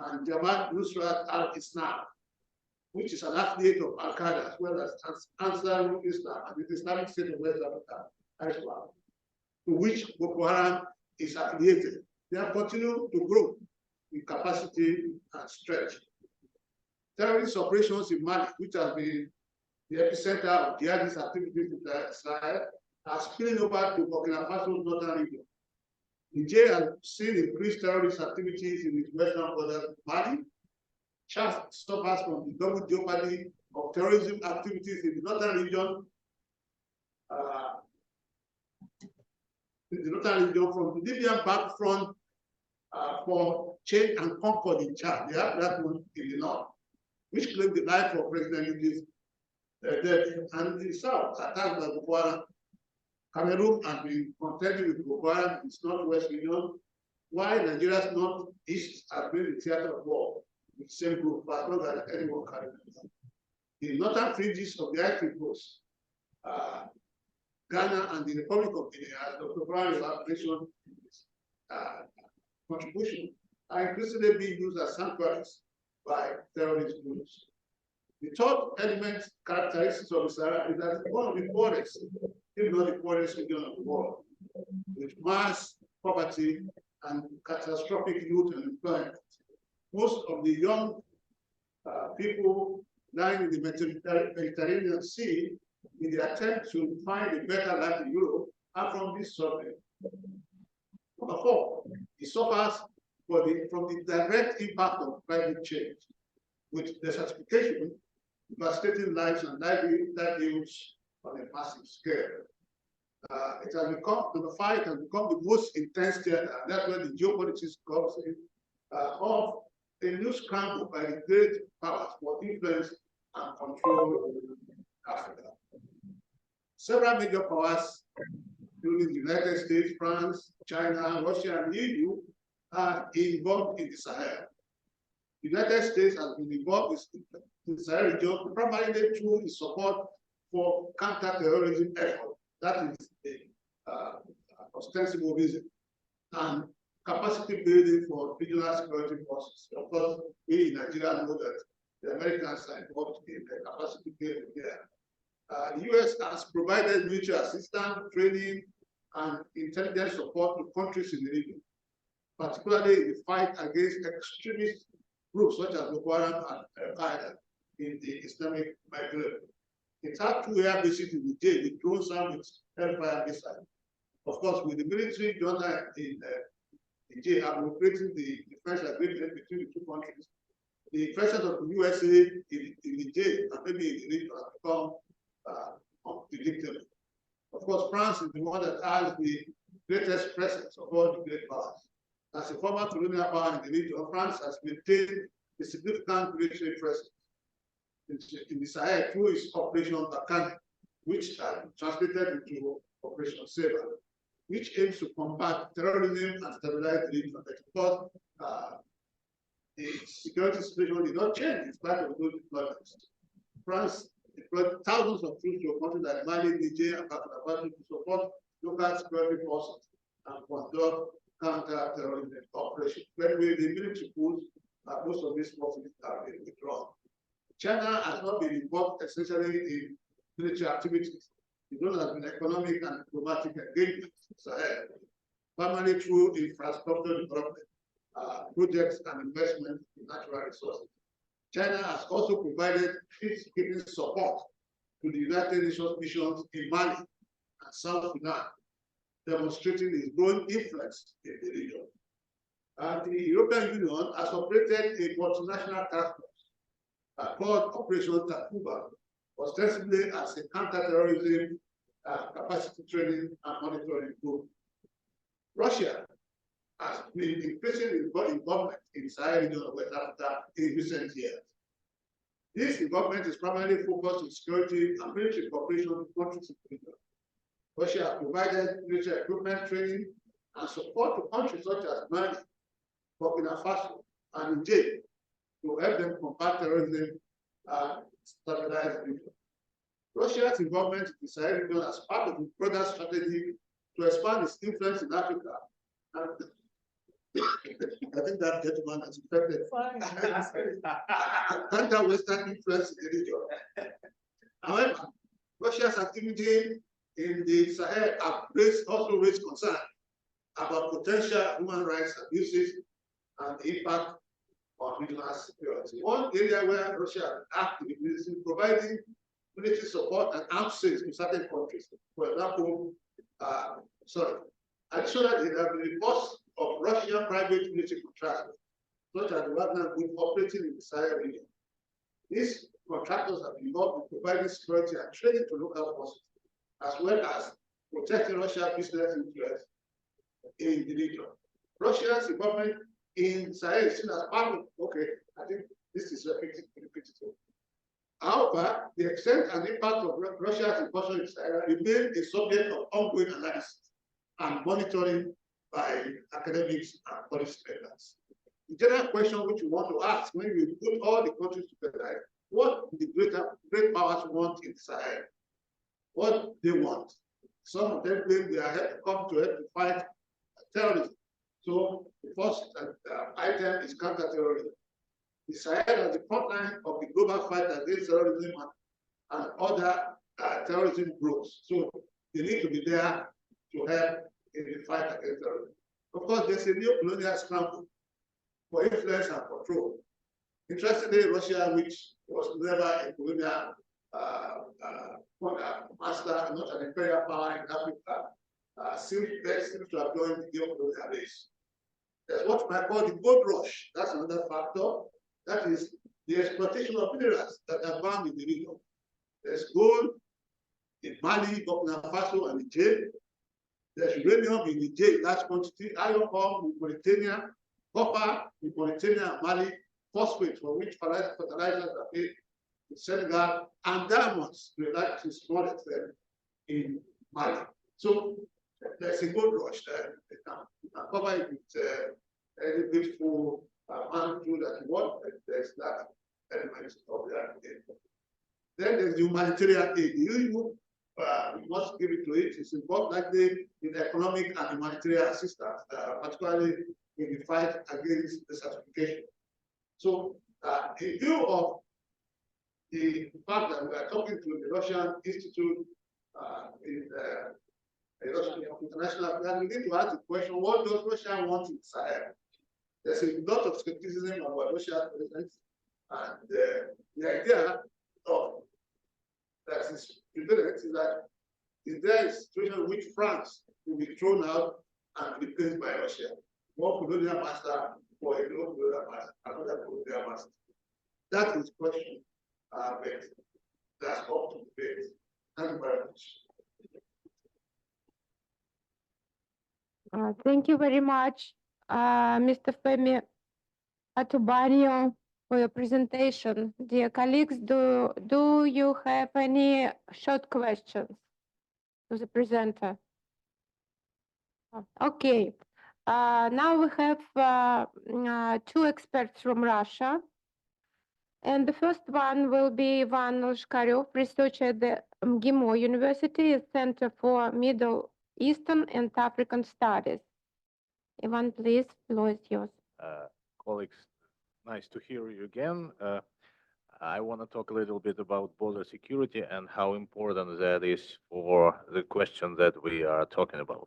and Jamaat Nusrat al-Islam, which is an affiliate of Al-Qaeda, as well as Ansarul Islam and the Islamic State of West Africa, to which Boko Haram is affiliated. They have continued to grow in capacity and strength. Terrorist operations in Mali, which has been the epicenter of jihadist activities in the Sahel, are spilling over to Burkina Faso's northern region. Niger has seen increased terrorist activities in its western border of Mali. Chad suffers from the double jeopardy of terrorism activities in the northern region. From the Libyan back front for change and concord in Chad. They have that one in the north, which claimed the life of President Idris Deby, and in the south, attacked by Boko Haram. Cameroon has been contending with Boko Haram in its northwest region, while Nigeria's northeast has been the theater of war with the same group, but not that anyone can remember. The northern fringes of the Ivory Coast, Ghana and the Republic of Guinea, as Dr. Brown mentioned, contribution, are increasingly being used as sanctuaries by terrorist groups. The third element characteristics of the Sahara is that it's one of the poorest, if not the poorest region of the world, with mass poverty and catastrophic youth unemployment. Most of the young people lying in the Mediterranean Sea in the attempt to find a better life in Europe are from this survey. Number 4, it suffers from the direct impact of climate change, with desertification devastating lives and livelihoods on a massive scale. It has become, number 5, it has become the most intense theater, and that's where the geopolitics comes in, of a new scramble by the great powers for influence and control in Africa. Several major powers, including the United States, France, China, Russia, and the EU, are involved in the Sahel. The United States has been involved in the Sahel region primarily through its support for counter-terrorism efforts. That is the ostensible reason. And capacity building for regional security forces. Of course, we in Nigeria know that the Americans are involved in the capacity building there. The US has provided mutual assistance, training, and intelligence support to countries in the region, particularly in the fight against extremist groups such as Boko Haram and Al-Qaeda in the Islamic Maghreb. It had two air bases in Niger with drones and with Hellfire missiles. Of course, with the military journal in Niger operating the defense agreement between the two countries, the presence of the USA in Niger and maybe in the region has become unpredictable. Of course, France is the one that has the greatest presence of all the great powers. As a former colonial power in the region, France has maintained a significant military presence in the Sahel through its Operation Barkhane, which translated into Operation Sabre, which aims to combat terrorism and stabilize the region. But of course, the security situation did not change in spite of those deployments. France deployed thousands of troops to countries like Mali, Niger, and Burkina Faso to support local security forces and conduct counter-terrorism operations. When we the military pools, most of these forces have been withdrawn. China has not been involved essentially in military activities. It has been economic and diplomatic engagement in Sahel, primarily through infrastructure development, projects and investment in natural resources. China has also provided peacekeeping support to the United Nations missions in Mali and South Sudan, demonstrating its growing influence in the region. And the European Union has operated a multinational task force called Operation Takuba, ostensibly as a counter-terrorism capacity training and monitoring group. Russia has been increasing its involvement in the Sahel region of West Africa in recent years. This involvement is primarily focused on security and military cooperation with countries in the region. Russia has provided military equipment, training, and support to countries such as Mali, Burkina Faso, and Niger to help them combat terrorism and stabilize the region. Russia's involvement in the Sahel region as part of the broader strategy to expand its influence in Africa. And I think that gentleman has affected counter-Western influence in the region. However, Russia's activity in the Sahel have also raised concern about potential human rights abuses and the impact on regional security. One area where Russia active is in providing military support and arms sales to certain countries. For example, additionally, there have been reports of Russian private military contractors, such as the Wagner Group operating in the Sahel region. These contractors have been involved in providing security and training to local forces, as well as protecting Russia's business interests in the region. Russia's involvement in Sahel is seen as part of, okay, I think this is repetitive. However, the extent and impact of Russia's incursion in Sahel remains a subject of ongoing analysis and monitoring by academics and policy makers. The general question which we want to ask when we put all the countries together, what do the great powers want in Sahel? What they want? Some of them claim they are here to come to help to fight terrorism. So the first item is counter-terrorism. The Sahel is the front line of the global fight against terrorism and other terrorism groups. So they need to be there to help in the fight against terrorism. Of course, there's a new colonial scramble for influence and control. Interestingly, Russia, which was never a colonial master, not an imperial power in Africa, seems to have joined the geopolitical race. That's what I call the gold rush. That's another factor. That is the exploitation of minerals that are found in the region. There's gold in Mali, Burkina Faso, and Niger. There's uranium in Niger in large quantity, iron ore in Mauritania, copper in Mauritania and Mali, phosphate for which fertilizers are made in Senegal, and diamonds to small extent in Mali. So there's a gold rush there. You can cover it with any beautiful man tool that you want, but there's that element of that. Then there's the humanitarian aid. We must give it to it. It's involved likely in economic and humanitarian assistance, particularly in the fight against desertification. So, in view of the fact that we are talking to the Russian Institute in the Russian International Affairs, we need to ask the question: what does Russia want in Sahel? there's a lot of skepticism about Russia's presence, and the idea of that is prevalent is that is there a situation in which France will be thrown out and replaced by Russia? One colonial master or a colonial master, another colonial master. That is question, but that's up to debate. Thank you very much. Thank you very much, Mr. Femi Atubanyo, for your presentation. Dear colleagues, do you have any short questions to the presenter? Okay. Now we have two experts from Russia. And the first one will be Ivan Lashkaryov, researcher at the MGIMO University Center for Middle Eastern and African Studies. Ivan, please, floor is yours. Colleagues, nice to hear you again. I want to talk a little bit about border security and how important that is for the question that we are talking about.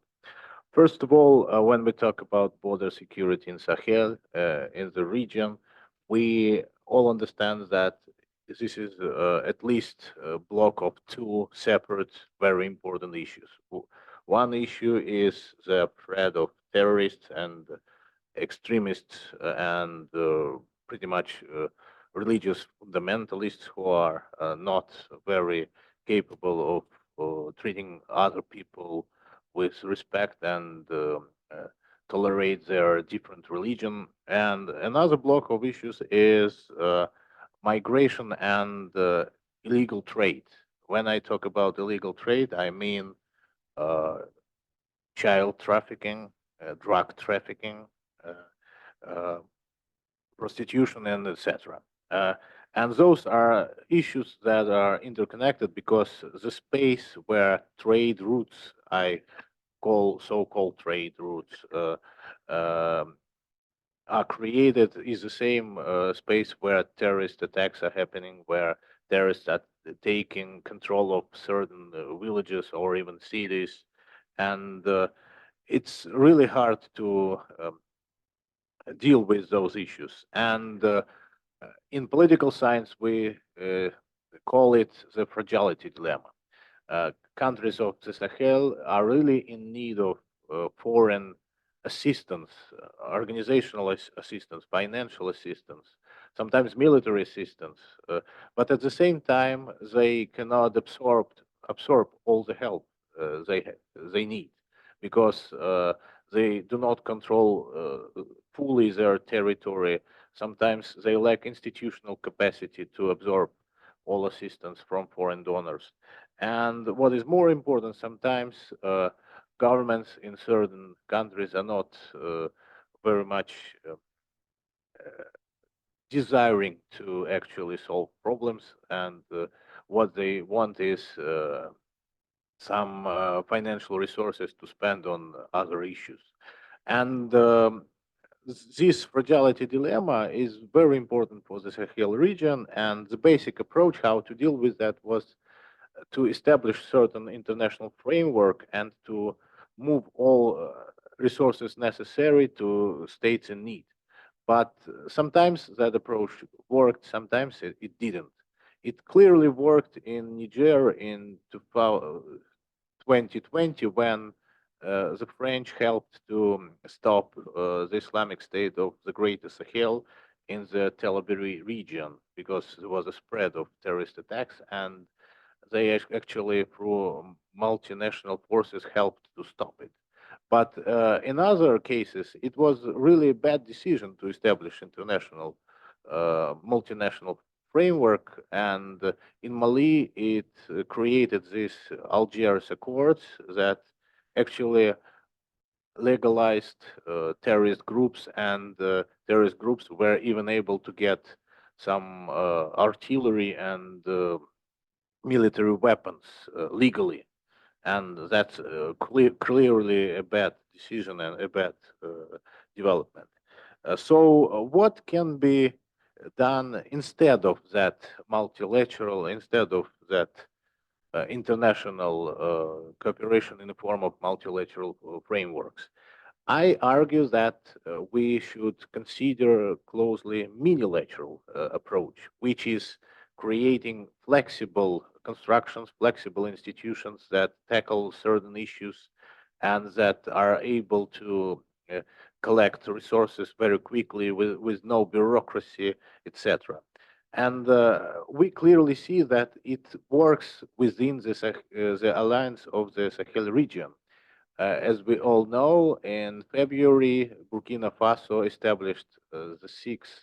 First of all, when we talk about border security in Sahel, in the region, we all understand that this is at least a block of two separate, very important issues. One issue is the threat of terrorists and extremists and pretty much religious fundamentalists who are not very capable of treating other people with respect and tolerate their different religion. And another block of issues is migration and illegal trade. When I talk about illegal trade, I mean child trafficking, drug trafficking, prostitution, and etc. And those are issues that are interconnected because the space where trade routes, I call so-called trade routes, are created is the same space where terrorist attacks are happening, where terrorists are taking control of certain villages or even cities. And it's really hard to deal with those issues. And in political science, we call it the fragility dilemma. Countries of the Sahel are really in need of foreign assistance, organizational assistance, financial assistance, sometimes military assistance. But at the same time, they cannot absorb all the help they need because they do not control fully their territory. Sometimes they lack institutional capacity to absorb all assistance from foreign donors. And what is more important, sometimes governments in certain countries are not very much desiring to actually solve problems, and what they want is some financial resources to spend on other issues. And this fragility dilemma is very important for the Sahel region, and the basic approach how to deal with that was to establish certain international framework and to move all resources necessary to states in need. But sometimes that approach worked, sometimes it didn't. It clearly worked in Niger in 2020 when the French helped to stop the Islamic State of the Greater Sahel in the Tel Abyad region because there was a spread of terrorist attacks, and they actually, through multinational forces, helped to stop it. But in other cases, it was really a bad decision to establish international, multinational framework. And in Mali, it created these Algiers Accords that actually legalized terrorist groups, and terrorist groups were even able to get some artillery and military weapons legally, and that's clearly a bad decision and a bad development. So what can be done instead of that multilateral, instead of that international cooperation in the form of multilateral frameworks? I argue that we should consider closely minilateral approach, which is creating flexible constructions, flexible institutions that tackle certain issues and that are able to collect resources very quickly with no bureaucracy, etc. And we clearly see that it works within the alliance of the Sahel region. As we all know, in February, Burkina Faso established the sixth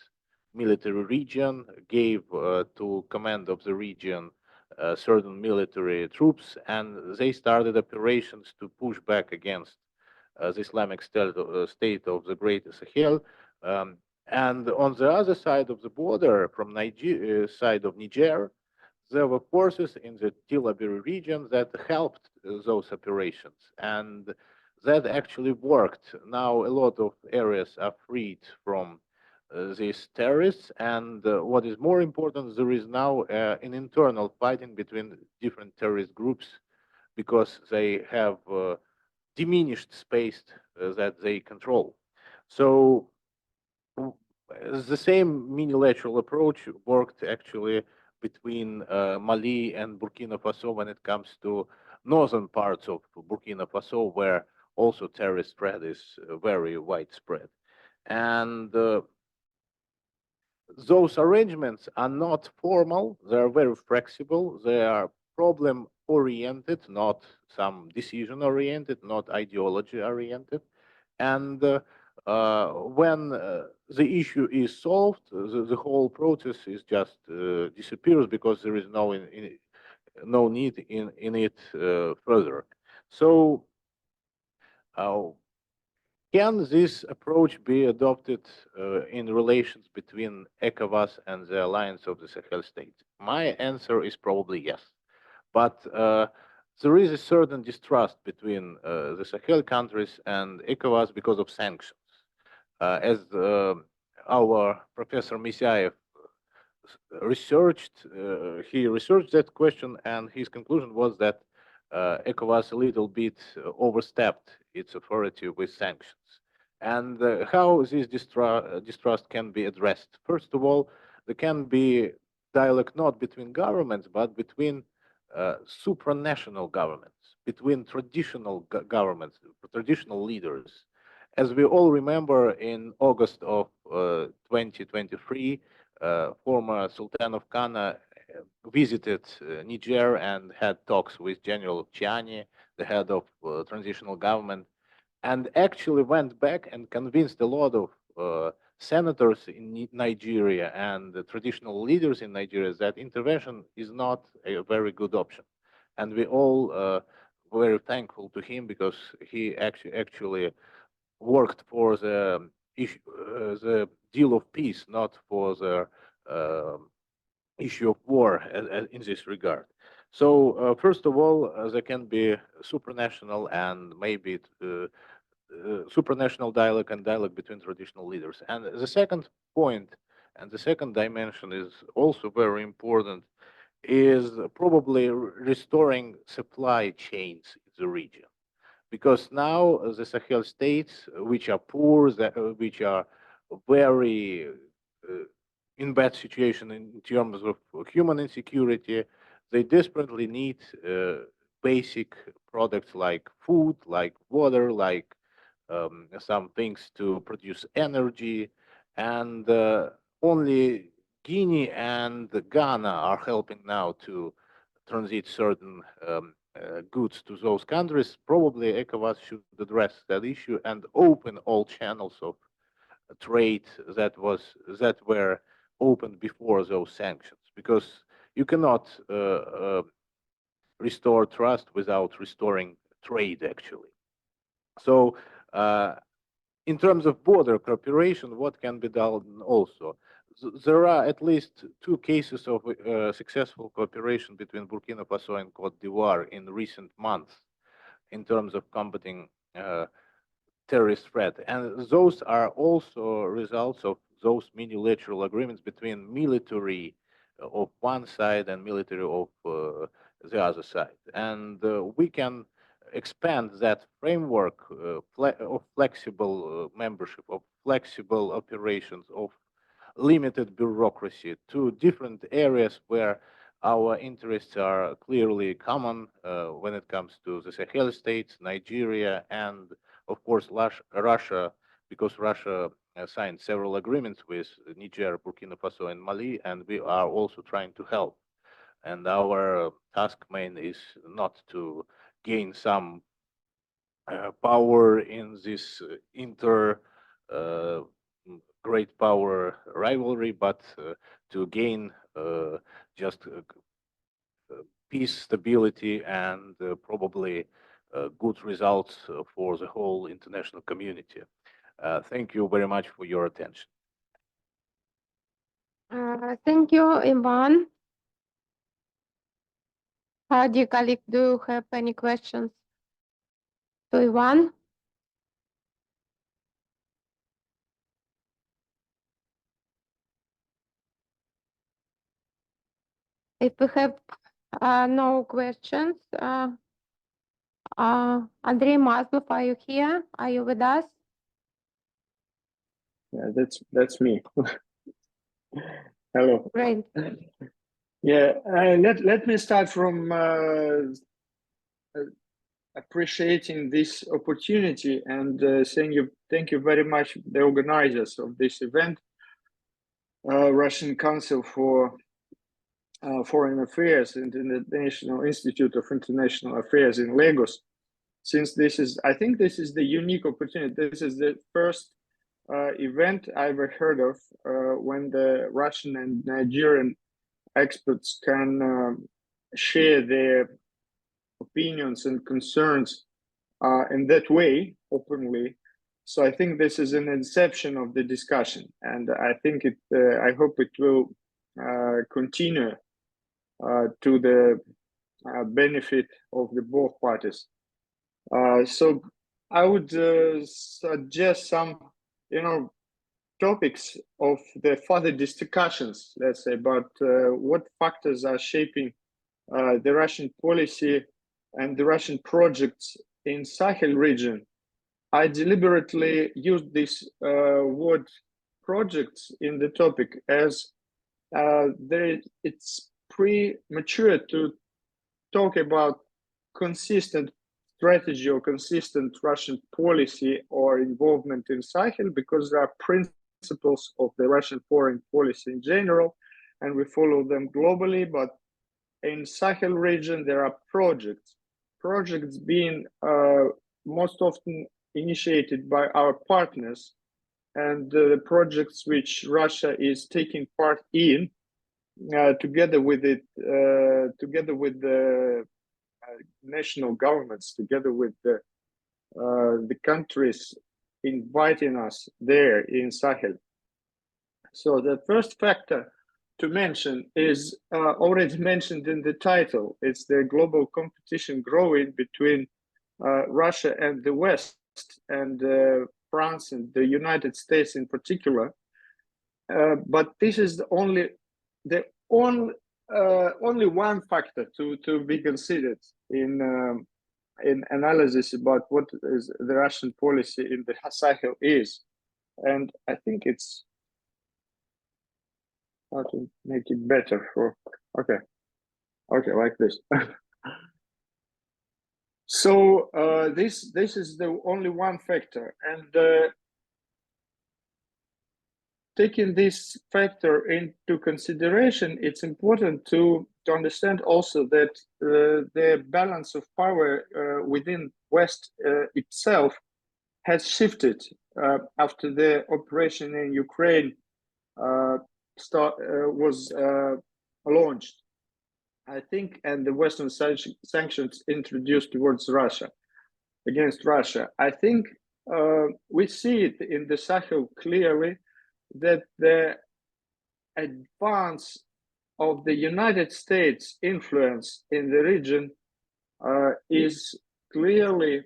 military region, gave to command of the region certain military troops, and they started operations to push back against the Islamic state of the Greater Sahel. And on the other side of the border, from Niger side of Niger, there were forces in the Tillaberi region that helped those operations, and that actually worked. Now a lot of areas are freed from these terrorists, and what is more important, there is now an internal fighting between different terrorist groups because they have diminished space that they control. So the same unilateral approach worked actually between Mali and Burkina Faso when it comes to northern parts of Burkina Faso, where also terrorist threat is very widespread. And those arrangements are not formal, they are very flexible, they are problem oriented, not some decision oriented, not ideology oriented. And when the issue is solved, the whole process is just disappears because there is no need in it further. So can this approach be adopted in relations between ECOWAS and the alliance of the Sahel states? My answer is probably yes. But there is a certain distrust between the Sahel countries and ECOWAS because of sanctions. As our Professor Misyaev he researched that question, and his conclusion was that ECOWAS a little bit overstepped its authority with sanctions. And how this distrust can be addressed? First of all, there can be dialogue not between governments, but between supranational governments, between traditional governments, traditional leaders. As we all remember, in August of 2023, former Sultan of Ghana visited Niger and had talks with General Chiani, the head of transitional government, and actually went back and convinced a lot of senators in Nigeria and the traditional leaders in Nigeria that intervention is not a very good option. And we all very thankful to him because he actually worked for the issue, the deal of peace, not for the issue of war in this regard. So first of all, there can be supranational and maybe supranational dialogue and dialogue between traditional leaders. And the second point and the second dimension is also very important, is probably restoring supply chains in the region. Because now the Sahel states, which are poor, which are very in bad situation in terms of human insecurity, they desperately need basic products like food, like water, like some things to produce energy, and only Guinea and Ghana are helping now to transit certain goods to those countries. Probably ECOWAS should address that issue and open all channels of trade that were opened before those sanctions, because you cannot restore trust without restoring trade, actually. So in terms of border cooperation, what can be done also? There are at least 2 cases of successful cooperation between Burkina Faso and Cote d'Ivoire in recent months in terms of combating terrorist threat. And those are also results of those unilateral agreements between military of one side and military of the other side. And we can expand that framework of flexible membership, of flexible operations, of limited bureaucracy to different areas where our interests are clearly common when it comes to the Sahel states, Nigeria, and of course Russia, because Russia signed several agreements with Niger, Burkina Faso, and Mali, and we are also trying to help. And our task main is not to gain some power in this great power rivalry, but to gain just peace, stability, and probably good results for the whole international community. Thank you very much for your attention. Thank you, Ivan. Dear colleague, do you have any questions to Ivan? If we have no questions, Andrei Maslov, are you here? Are you with us? Yeah, that's me. Hello. Great. Yeah, let me start from appreciating this opportunity and thank you very much, the organizers of this event, Russian Council for Foreign Affairs and the National Institute of International Affairs in Lagos. Since I think this is the unique opportunity. This is the first event I ever heard of when the Russian and Nigerian experts can share their opinions and concerns in that way, openly. So I think this is an inception of the discussion, and I think I hope it will continue to the benefit of the both parties. So I would suggest some, topics of the further discussions, let's say, about what factors are shaping the Russian policy and the Russian projects in Sahel region. I deliberately used this word projects in the topic as it's premature to talk about consistent strategy or consistent Russian policy or involvement in Sahel, because there are principles of the Russian foreign policy in general, and we follow them globally. But in Sahel region, there are projects being most often initiated by our partners, and the projects which Russia is taking part in, together with the national governments, together with the countries inviting us there in Sahel. So the first factor to mention is already mentioned in the title. It's the global competition growing between Russia and the West, and France and the United States in particular. But this is only one factor to be considered in analysis about what is the Russian policy in the Sahel is. And I think it's how to make it better for okay like this. So this is the only one factor, and taking this factor into consideration, it's important to understand also that the balance of power within West itself has shifted after the operation in Ukraine was launched, I think, and the Western sanctions introduced towards Russia, against Russia. I think we see it in the Sahel clearly, that the advance of the United States influence in the region is clearly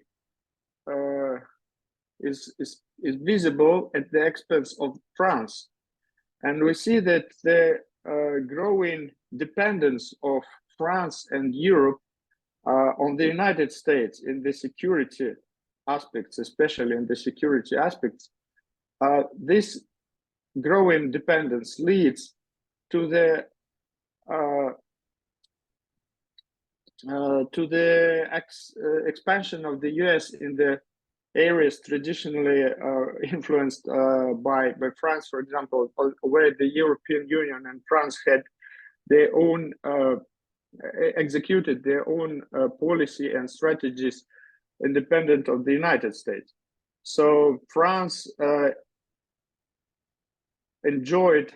is visible at the expense of France, and we see that the growing dependence of France and Europe on the United States in the security aspects, especially in the security aspects, this growing dependence leads to the expansion of the US in the areas traditionally influenced by France, for example, where the European Union and France had their own executed their own policy and strategies independent of the United States. So France enjoyed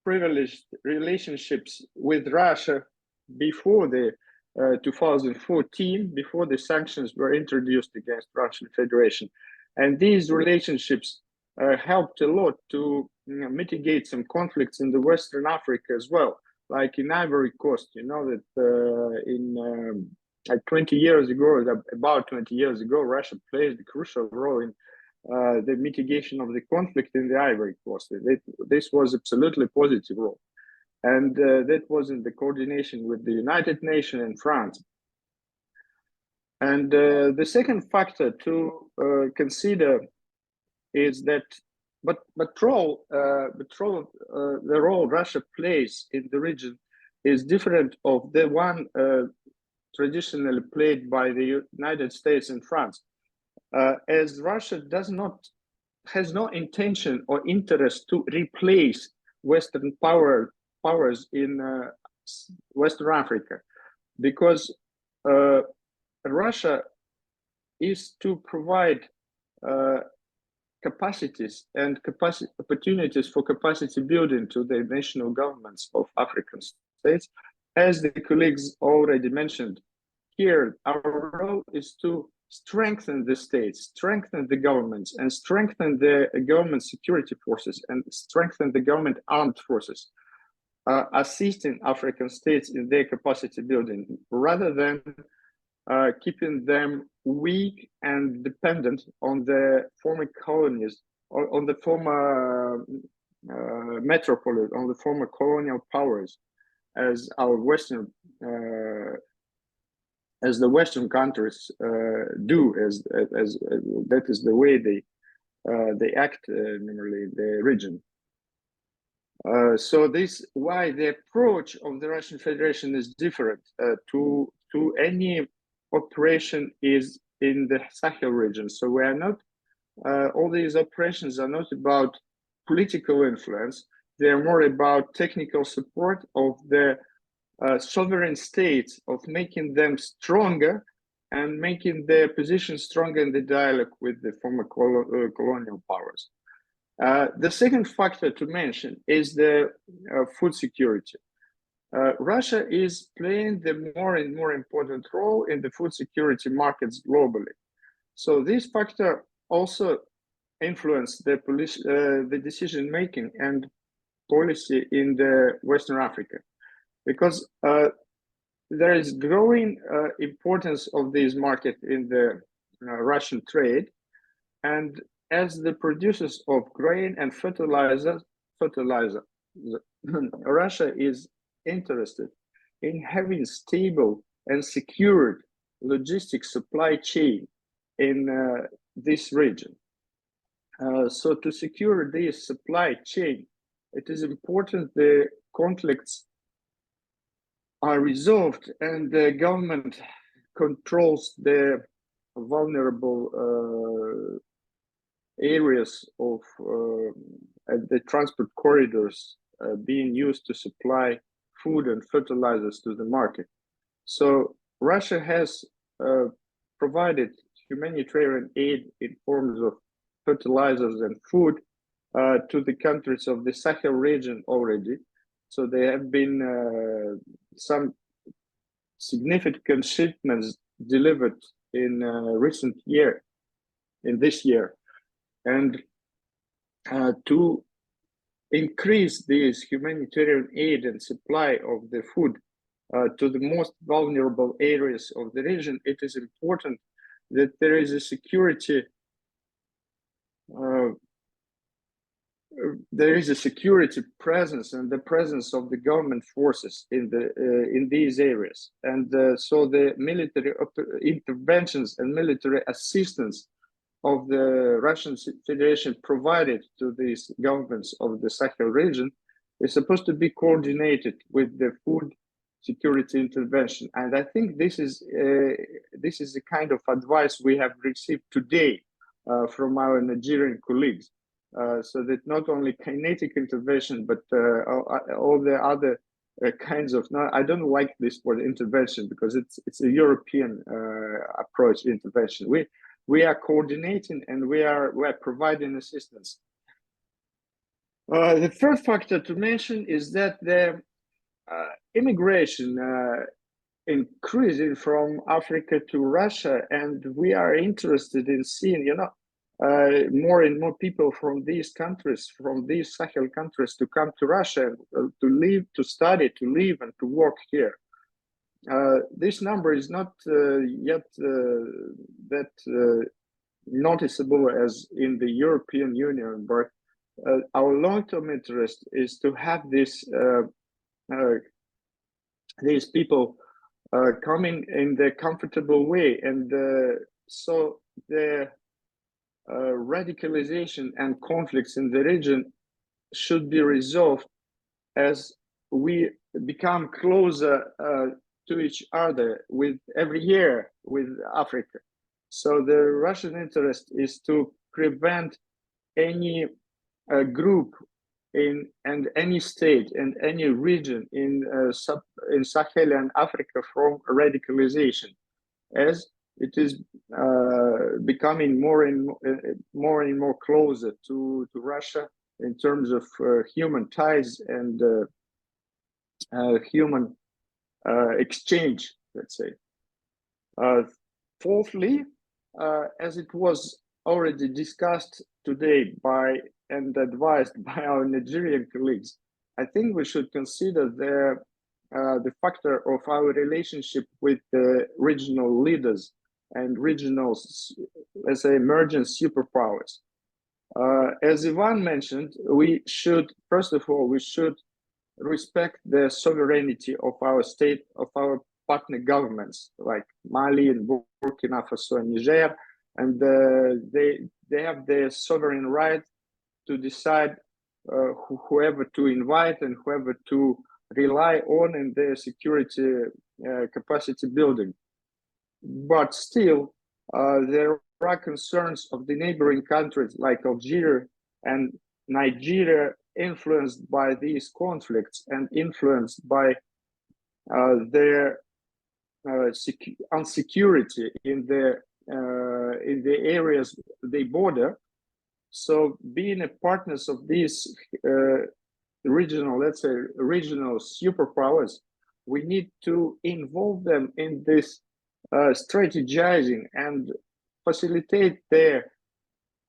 privileged relationships with Russia before the 2014, before the sanctions were introduced against Russian Federation. And these relationships helped a lot to mitigate some conflicts in the Western Africa as well, like in Ivory Coast. You know that like 20 years ago, about 20 years ago, Russia played a crucial role in the mitigation of the conflict in the Ivory Coast. This was absolutely positive role. And that was in the coordination with the United Nations and France. And the second factor to consider is that, the role Russia plays in the region is different of the one traditionally played by the United States and France, as Russia has no intention or interest to replace Western powers in Western Africa, because Russia is to provide capacities and opportunities for capacity building to the national governments of African states. As the colleagues already mentioned, here our role is to strengthen the states, strengthen the governments, and strengthen the government security forces, and strengthen the government armed forces, assisting African states in their capacity building, rather than keeping them weak and dependent on the former colonies, or on the former metropolis, on the former colonial powers, as our Western, as the Western countries do, as that is the way they act mainly in the region. So this why the approach of the Russian Federation is different to any operation is in the Sahel region. So we are not, all these operations are not about political influence. They are more about technical support of the sovereign states, of making them stronger and making their position stronger in the dialogue with the former colonial powers. The second factor to mention is the food security. Russia is playing the more and more important role in the food security markets globally. So this factor also influenced the decision-making and policy in the Western Africa, because there is growing importance of this market in the Russian trade. And as the producers of grain and fertilizer, Russia is interested in having stable and secured logistics supply chain in this region. So to secure this supply chain, it is important the conflicts are resolved and the government controls the vulnerable areas of the transport corridors being used to supply food and fertilizers to the market. So Russia has provided humanitarian aid in forms of fertilizers and food to the countries of the Sahel region already. So there have been some significant shipments delivered in this year. And to increase this humanitarian aid and supply of the food to the most vulnerable areas of the region, it is important that there is a security there is a security presence and the presence of the government forces in these areas, and so the military interventions and military assistance of the Russian Federation provided to these governments of the Sahel region is supposed to be coordinated with the food security intervention. And I think this is the kind of advice we have received today from our Nigerian colleagues. So that not only kinetic intervention, but all the other kinds of, no, I don't like this word intervention because it's a European approach intervention. We are coordinating and we are providing assistance. The third factor to mention is that the immigration increasing from Africa to Russia, and we are interested in seeing, more and more people from these countries, from these Sahel countries, to come to Russia to live, to study, to live, and to work here. This number is not yet that noticeable as in the European Union, but our long-term interest is to have these people coming in the comfortable way, and so the radicalization and conflicts in the region should be resolved as we become closer to each other with every year with Africa. So the Russian interest is to prevent any group and any state and any region in Sahelian Africa from radicalization, as it is becoming more and more closer to Russia in terms of human ties and human exchange, let's say. Fourthly, as it was already discussed today and advised by our Nigerian colleagues, I think we should consider the factor of our relationship with the regional leaders and regional, let's say, emerging superpowers. As Ivan mentioned, we should, first of all, we should respect the sovereignty of our state, of our partner governments, like Mali and Burkina Faso and Niger, and they have the sovereign right to decide whoever to invite and whoever to rely on in their security capacity building. But still, there are concerns of the neighboring countries like Algeria and Nigeria, influenced by these conflicts and influenced by their insecurity in the areas they border. So being a partners of these regional, let's say, regional superpowers, we need to involve them in this strategizing and facilitate their,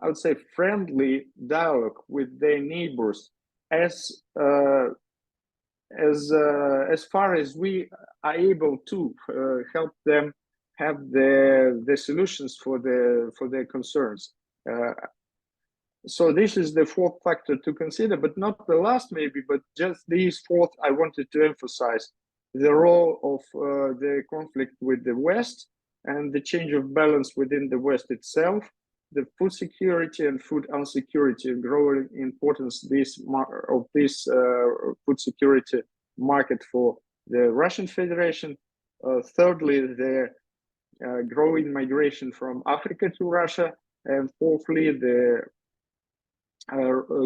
I would say, friendly dialogue with their neighbors as far as we are able to help them have the solutions for their concerns. So this is the fourth factor to consider, but not the last maybe, but just these fourth I wanted to emphasize the role of the conflict with the West and the change of balance within the West itself, the food security and food insecurity, and growing importance of this food security market for the Russian Federation. Thirdly, the growing migration from Africa to Russia, and fourthly, the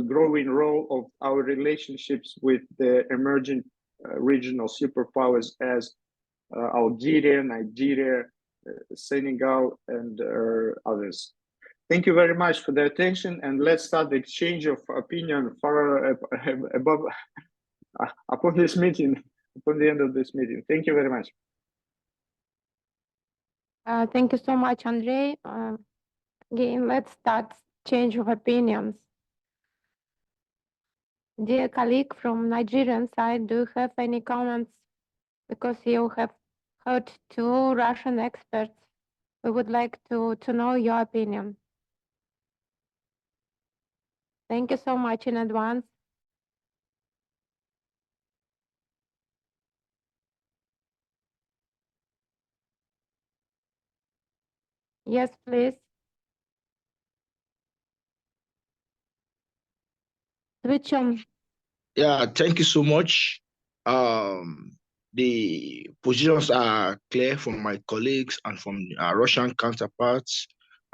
growing role of our relationships with the emerging regional superpowers as Algeria, Nigeria, Senegal, and others. Thank you very much for the attention, and let's start the exchange of opinion far above upon this meeting, upon the end of this meeting. Thank you very much. Thank you so much, Andrei. Again, let's start change of opinions. Dear colleague from Nigerian side, do you have any comments? Because you have heard two Russian experts. We would like to know your opinion. Thank you so much in advance. Yes, please. Switch on. Yeah, thank you so much. The positions are clear from my colleagues and from Russian counterparts,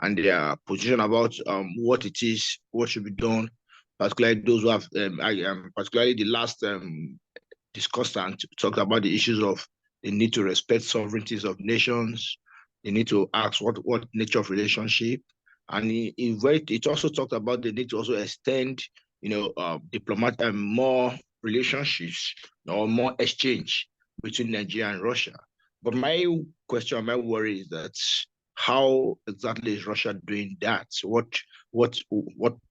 and their position about what it is, what should be done, particularly those who have, particularly the last discussed and talked about the issues of the need to respect sovereignties of nations, the need to ask what nature of relationship, and it also talked about the need to also extend, diplomat and more relationships or more exchange between Nigeria and Russia. But my question, my worry is that how exactly is Russia doing that? What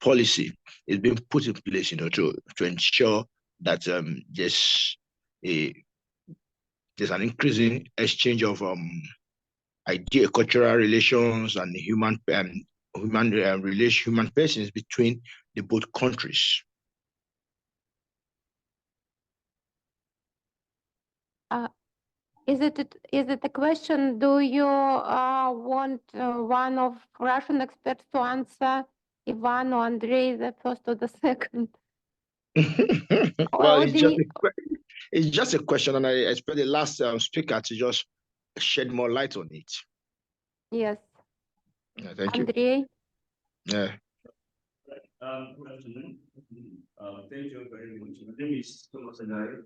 policy is being put in place, to ensure that there's an increasing exchange of cultural relations and human persons between the both countries. Is it a question? Do you want one of Russian experts to answer, Ivan or Andrei, the first or the second? Well, it's just a question, and I expect the last speaker to just shed more light on it. Yes. Yeah, thank Andrei? you. Yeah. Good afternoon. Thank you very much. My name is Thomas Adai.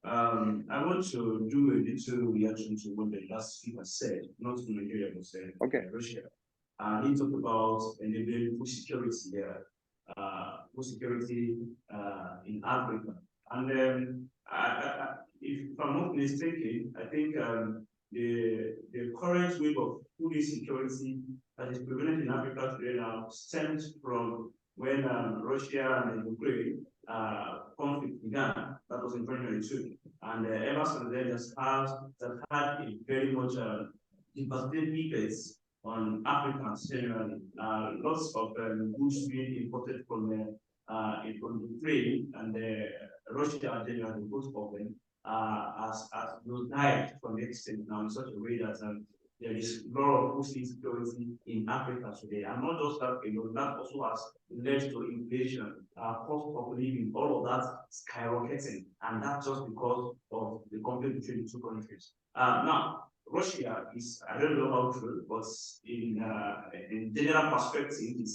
I want to do a little reaction to what the last speaker said, not to Nigeria, but Russia. He talked about enabling food security there, food security in Africa. And if I'm not mistaken, I think the current wave of food insecurity that is prevalent in Africa today now stems from when Russia and Ukraine conflict began. That was in 2022, and ever since then, that had a very much devastating effects on Africans generally. Lots of goods being imported from Ukraine and Russia generally, both of them, as died from the extent now in such a way that there is a lot of food insecurity in Africa today. And not just that alone, that also has led to inflation, cost of living, all of that skyrocketing. And that's just because of the conflict between the two countries. Now, Russia is, I don't know how true, but in general perspective,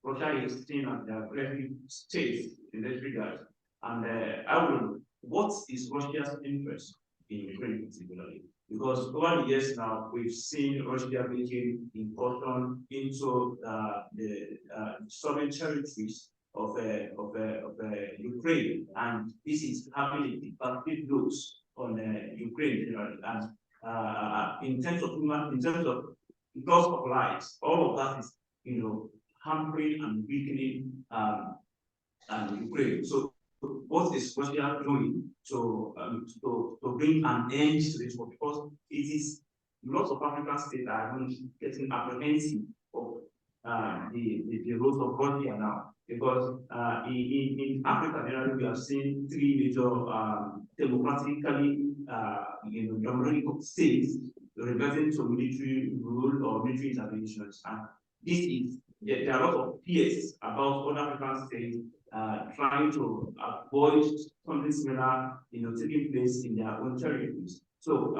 Russia is seen as the aggressive state in this regard. And I would know, what is Russia's interest in Ukraine particularly? Because over the years now, we've seen Russia making incursion into the sovereign territories of Ukraine, and this is having a devastating blows on Ukraine generally. And in terms of loss of lives, all of that is hampering and weakening Ukraine. So what is Russia doing to bring an end to this war? Because it is lots of African states are getting apprehensive of the roles of Russia now. Because in Africa, generally, we have seen three major democratically dominated states reverting to military rule or military interventions. And this is, there are a lot of fears about other African states trying to avoid something similar, taking place in their own territories. So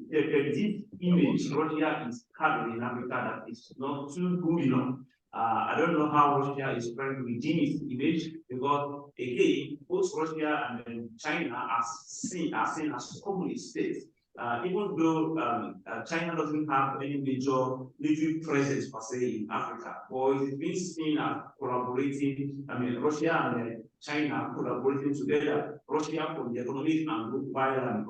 there is this image Russia is having in Africa that is not too good enough. I don't know how Russia is trying to redeem its image, because again, both Russia and China are seen as communist states. Even though China doesn't have any major military presence per se in Africa, but it's been seen as collaborating. I mean, Russia and China collaborating together. Russia from the economic angle, while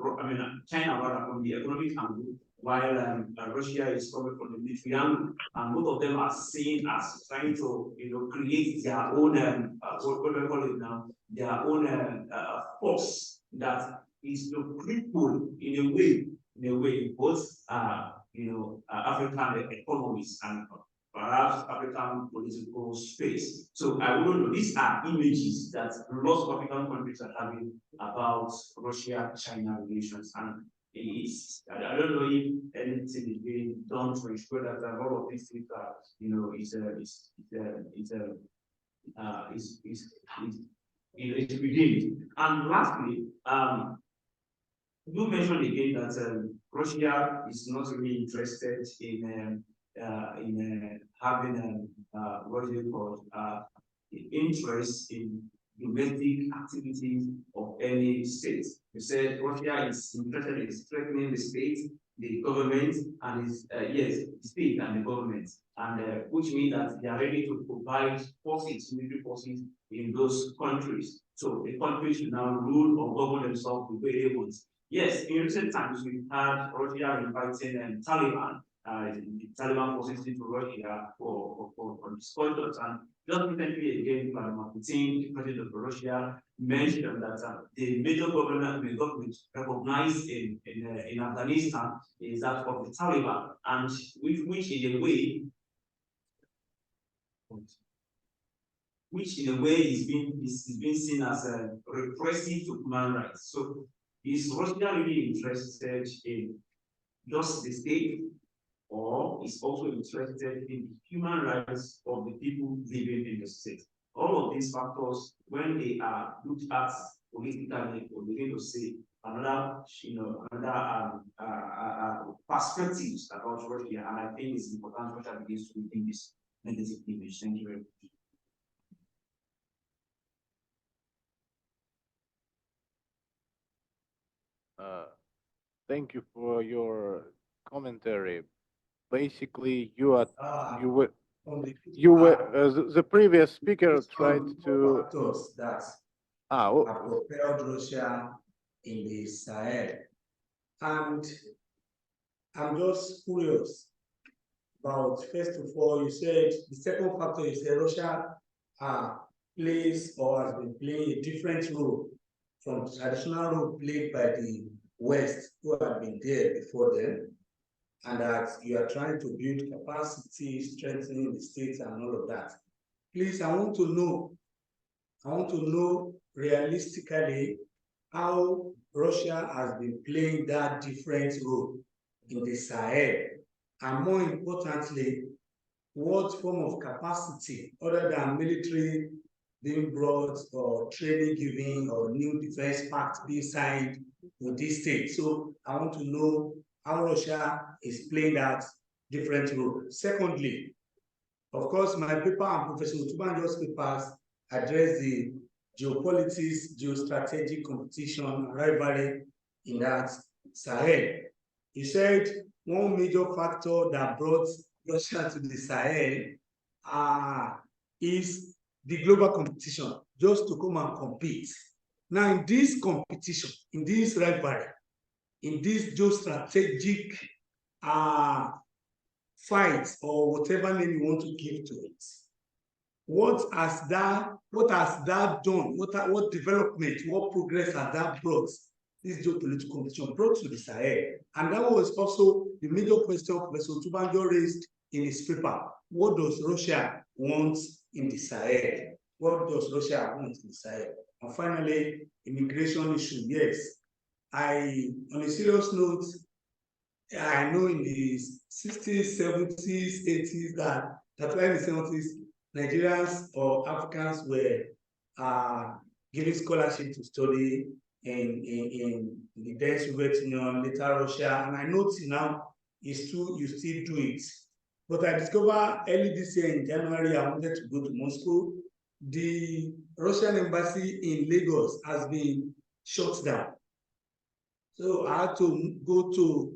China rather from the economic angle, while Russia is coming from the military angle, and both of them are seen as trying to create their own what do I call it now? Their own force that is to cripple in a way both African economies and perhaps African political space. So I wouldn't know. These are images that lots of African countries are having about Russia-China relations, and I don't know if anything is being done to ensure that all of these things are, is redeemed. And lastly, you mentioned again that Russia is not really interested in having what you call interest in domestic activities of any state. You said Russia is interested in strengthening the state, the government, and the state and the government, and which means that they are ready to provide forces, military forces in those countries. So the countries should now rule or govern themselves the way they want. Yes, in recent times we've had Russia inviting Taliban, the Taliban forces into Russia for discussions, and just recently again, Vladimir Putin, the president of Russia, mentioned that the major government recognized in Afghanistan is that of the Taliban, and which in a way is being seen as repressive to human rights. So is Russia really interested in just the state, or is also interested in the human rights of the people living in the state? All of these factors, when they are looked at politically, or begin to see another perspectives about Russia, and I think it's important Russia begins to rethink this negative image. Thank you very much. Thank you for your commentary. Basically, the previous speaker tried to that have propelled Russia in the Sahel, and I'm just curious about, first of all, you said the second factor, you said Russia plays or has been playing a different role from the traditional role played by the West, who have been there before them, and that you are trying to build capacity, strengthening the states and all of that. Please, I want to know realistically how Russia has been playing that different role in the Sahel, and more importantly, what form of capacity other than military being brought or training giving or new defense pact being signed with this state. So I want to know how Russia is playing that different role. Secondly, of course, my paper and Professor Utubanjo's papers address the geopolitics, geostrategic competition, and rivalry in that Sahel. You said one major factor that brought Russia to the Sahel is the global competition, just to come and compete. Now, in this competition, in this rivalry, in this geostrategic fight, or whatever name you want to give to it, what has that done? What development, what progress has that brought? This geopolitical competition brought to the Sahel, and that was also the major question Professor Utubanjo raised in his paper. What does Russia want in the Sahel? What does Russia want in the Sahel? And finally, immigration issue. Yes, on a serious note, I know in the 60s, 70s, 80s that in the 70s, Nigerians or Africans were given scholarship to study in the then Soviet Union, later Russia, and I know till now you still do it. But I discovered early this year in January, I wanted to go to Moscow. The Russian embassy in Lagos has been shut down. So I had to go to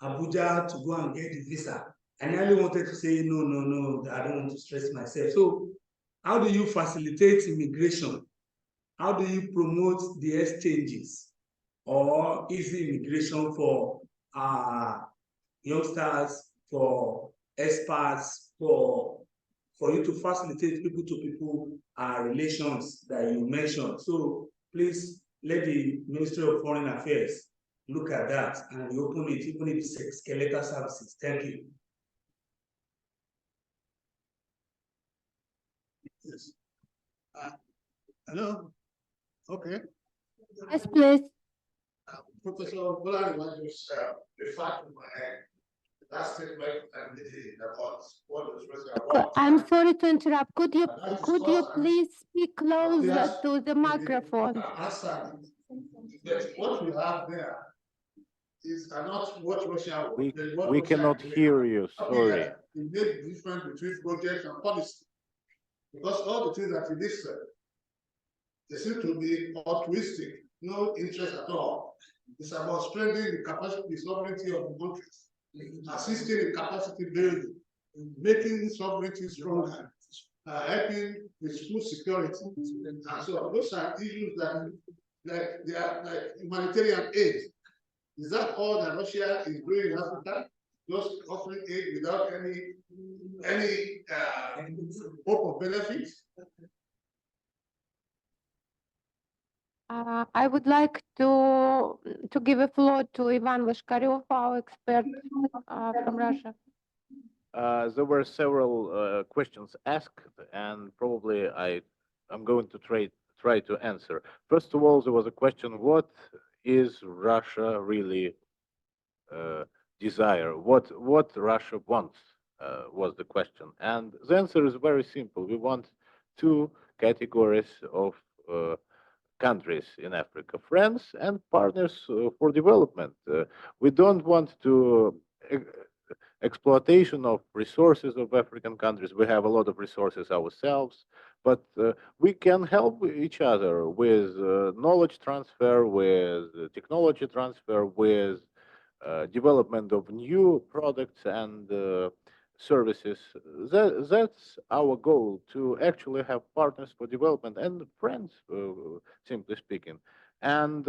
Abuja to go and get the visa. I nearly wanted to say, no, I don't want to stress myself. So how do you facilitate immigration? How do you promote the exchanges or easy immigration for youngsters, for expats, for you to facilitate people-to-people relations that you mentioned? So please let the Ministry of Foreign Affairs look at that and open it, even if it's skeletal services. Thank you. Yes. Hello? Okay. Yes, please. Professor Bolani was just referred to my last statement and what was Russia I'm sorry to interrupt. Could you please speak closer to the microphone? Answer. What you have there is not what Russia wants. We cannot hear you. Sorry. You make the difference between project and policy. Because all the things that you listed, they seem to be altruistic, no interest at all. It's about strengthening the capacity, the sovereignty of the countries, assisting in capacity building, making sovereignty stronger, helping with food security. And so those are issues that they are like humanitarian aid. Is that all that Russia is doing in Africa? Just offering aid without any hope of benefit? I would like to give a floor to Ivan Lashkaryov, our expert from Russia. There were several questions asked, and probably I'm going to try to answer. First of all, there was a question: what is Russia really desire? What Russia wants was the question, and the answer is very simple. We want two categories of countries in Africa: friends and partners for development. We don't want to exploitation of resources of African countries. We have a lot of resources ourselves, but we can help each other with knowledge transfer, with technology transfer, with development of new products and services. That's our goal, to actually have partners for development and friends, simply speaking. And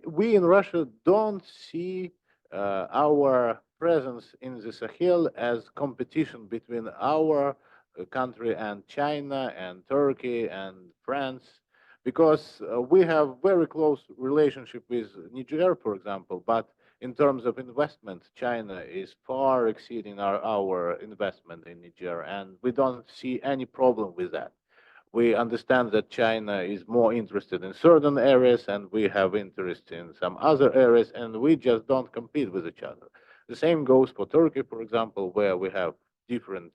we in Russia don't see our presence in the Sahel as competition between our country and China and Turkey and France, because we have very close relationship with Niger, for example, but in terms of investment, China is far exceeding our investment in Niger, and we don't see any problem with that. We understand that China is more interested in certain areas, and we have interest in some other areas, and we just don't compete with each other. The same goes for Turkey, for example, where we have different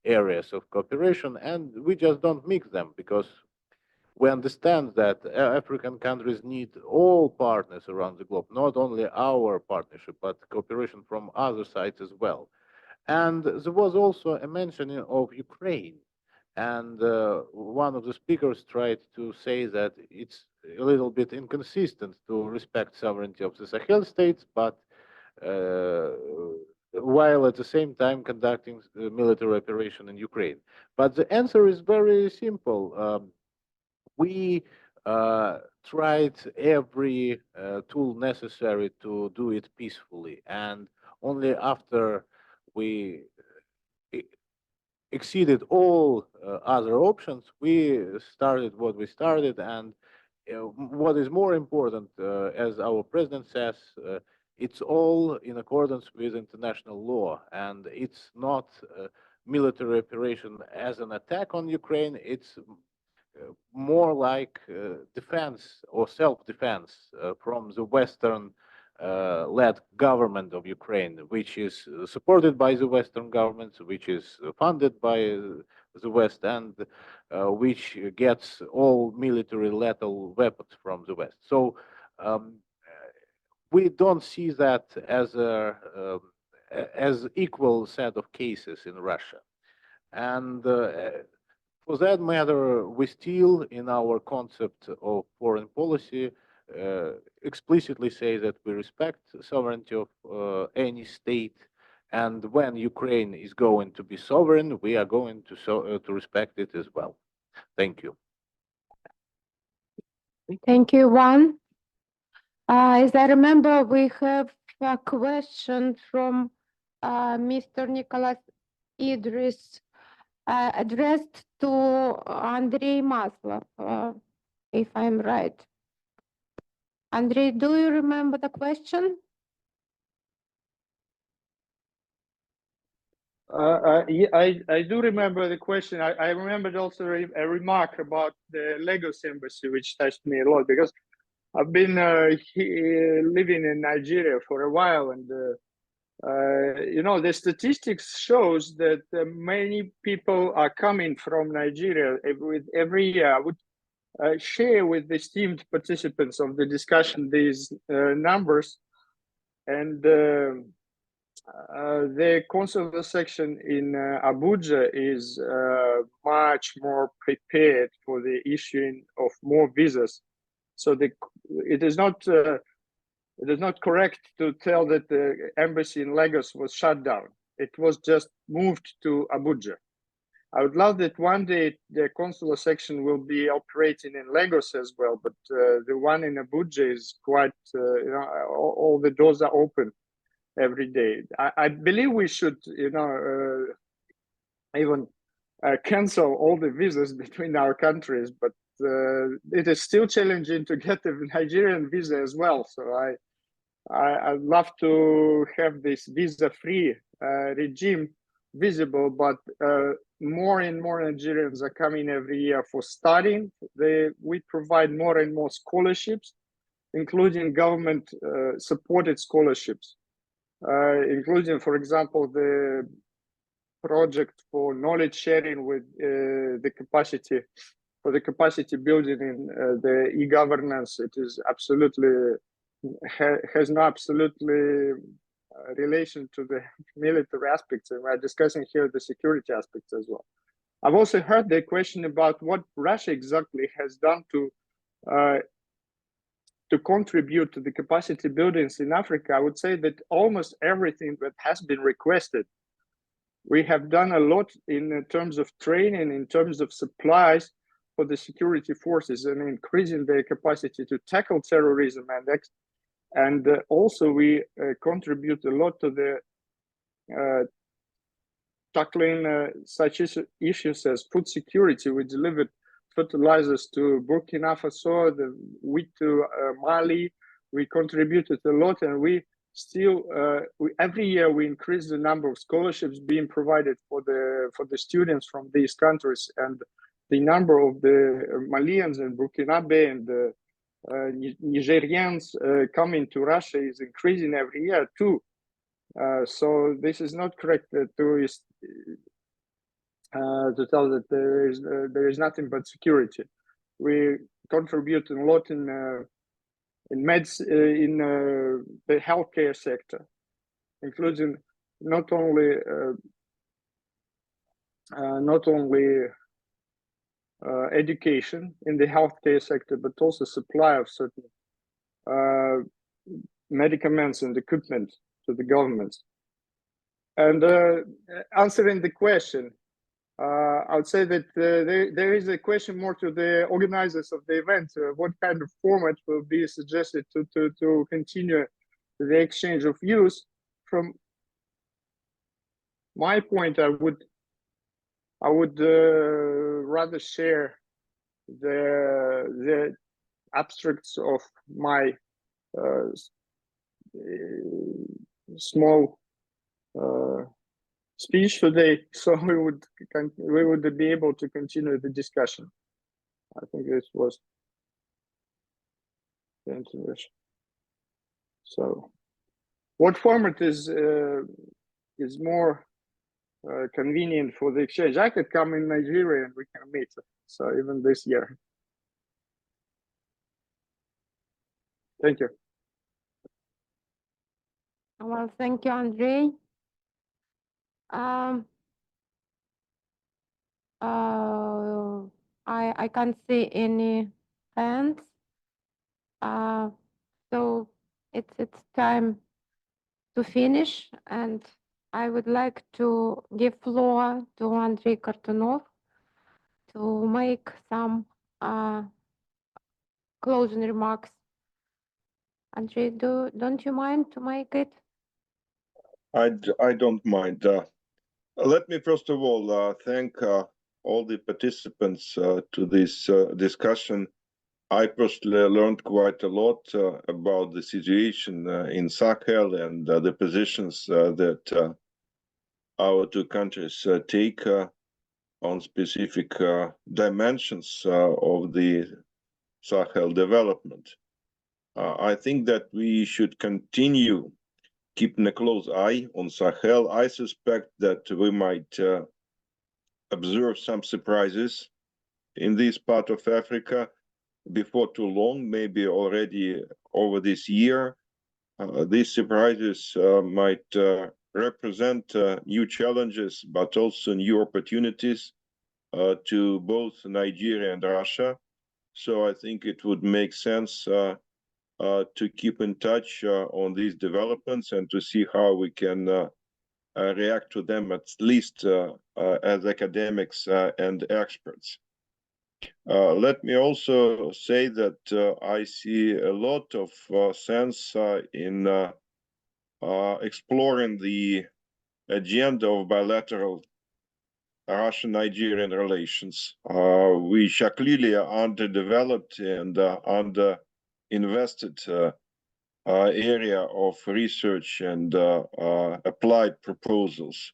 areas of cooperation, and we just don't mix them, because we understand that African countries need all partners around the globe, not only our partnership, but cooperation from other sides as well. And there was also a mentioning of Ukraine. And one of the speakers tried to say that it's a little bit inconsistent to respect sovereignty of the Sahel states, but while at the same time conducting a military operation in Ukraine. But the answer is very simple. We tried every tool necessary to do it peacefully, and only after we exceeded all other options, we started what we started. And what is more important, as our president says, it's all in accordance with international law, and it's not a military operation as an attack on Ukraine. It's more like defense or self-defense from the Western led government of Ukraine, which is supported by the Western governments, which is funded by the West, and which gets all military lethal weapons from the West. So we don't see that as equal set of cases in Russia. And for that matter, we still, in our concept of foreign policy, explicitly say that we respect sovereignty of any state, and when Ukraine is going to be sovereign, we are going to respect it as well. Thank you. Thank you, Juan. As I remember, we have a question from Mr. Nicholas Idris, addressed to Andrei Maslov, if I'm right. Andrei, do you remember the question? I do remember the question. I remembered also a remark about the Lagos embassy, which touched me a lot, because I've been living in Nigeria for a while, and you know, the statistics shows that many people are coming from Nigeria every year. I would share with the esteemed participants of the discussion these numbers, and the consular section in Abuja is much more prepared for the issuing of more visas. So it is not correct to tell that the embassy in Lagos was shut down. It was just moved to Abuja. I would love that one day the consular section will be operating in Lagos as well, but the one in Abuja is quite, you know, all the doors are open every day. I believe we should, you know, even cancel all the visas between our countries, but it is still challenging to get a Nigerian visa as well. So I'd love to have this visa-free regime visible, but more and more Nigerians are coming every year for studying. We provide more and more scholarships, including government supported scholarships, including, for example, the project for knowledge sharing with the capacity building in the e-governance. It is absolutely has no absolutely relation to the military aspects, and we're discussing here the security aspects as well. I've also heard the question about what Russia exactly has done to contribute to the capacity buildings in Africa. I would say that almost everything that has been requested. We have done a lot in terms of training, in terms of supplies for the security forces, and increasing their capacity to tackle terrorism, and also we contribute a lot to the tackling such issues as food security. We delivered fertilizers to Burkina Faso, the wheat to Mali. We contributed a lot, and we still every year we increase the number of scholarships being provided for the students from these countries, and the number of the Malians and Burkinabe and the Nigerians coming to Russia is increasing every year too. So this is not correct to tell that there is nothing but security. We contribute a lot in the healthcare sector, including not only education in the healthcare sector, but also supply of certain medicaments and equipment to the governments. And answering the question, I would say that there is a question more to the organizers of the event. What kind of format will be suggested to continue the exchange of views? From my point, I would rather share the abstracts of my small speech today, so we would be able to continue the discussion. I think this was the introduction. So, what format is more convenient for the exchange? I could come in Nigeria and we can meet. So even this year. Thank you. Well, thank you, Andrei. I can't see any hands. So it's time to finish, and I would like to give floor to Andrei Kartunov to make some closing remarks. Andrei, don't you mind to make it? I don't mind. Let me first of all thank all the participants to this discussion. I personally learned quite a lot about the situation in Sahel and the positions that our two countries take on specific dimensions of the Sahel development. I think that we should continue keeping a close eye on Sahel. I suspect that we might observe some surprises in this part of Africa before too long, maybe already over this year. These surprises might represent new challenges, but also new opportunities to both Nigeria and Russia. So I think it would make sense to keep in touch on these developments and to see how we can react to them, at least as academics and experts. Let me also say that I see a lot of sense in exploring the agenda of bilateral Russian-Nigerian relations, which are clearly underdeveloped and under-invested area of research and applied proposals.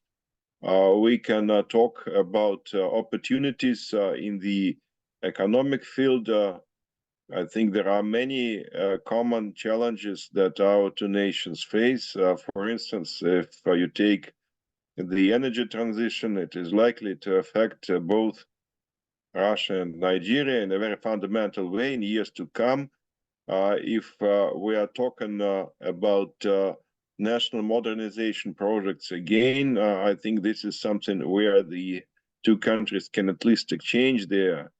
We can talk about opportunities in the economic field. I think there are many common challenges that our two nations face. For instance, if you take the energy transition, it is likely to affect both Russia and Nigeria in a very fundamental way in years to come. If we are talking about national modernization projects again, I think this is something where the two countries can at least exchange their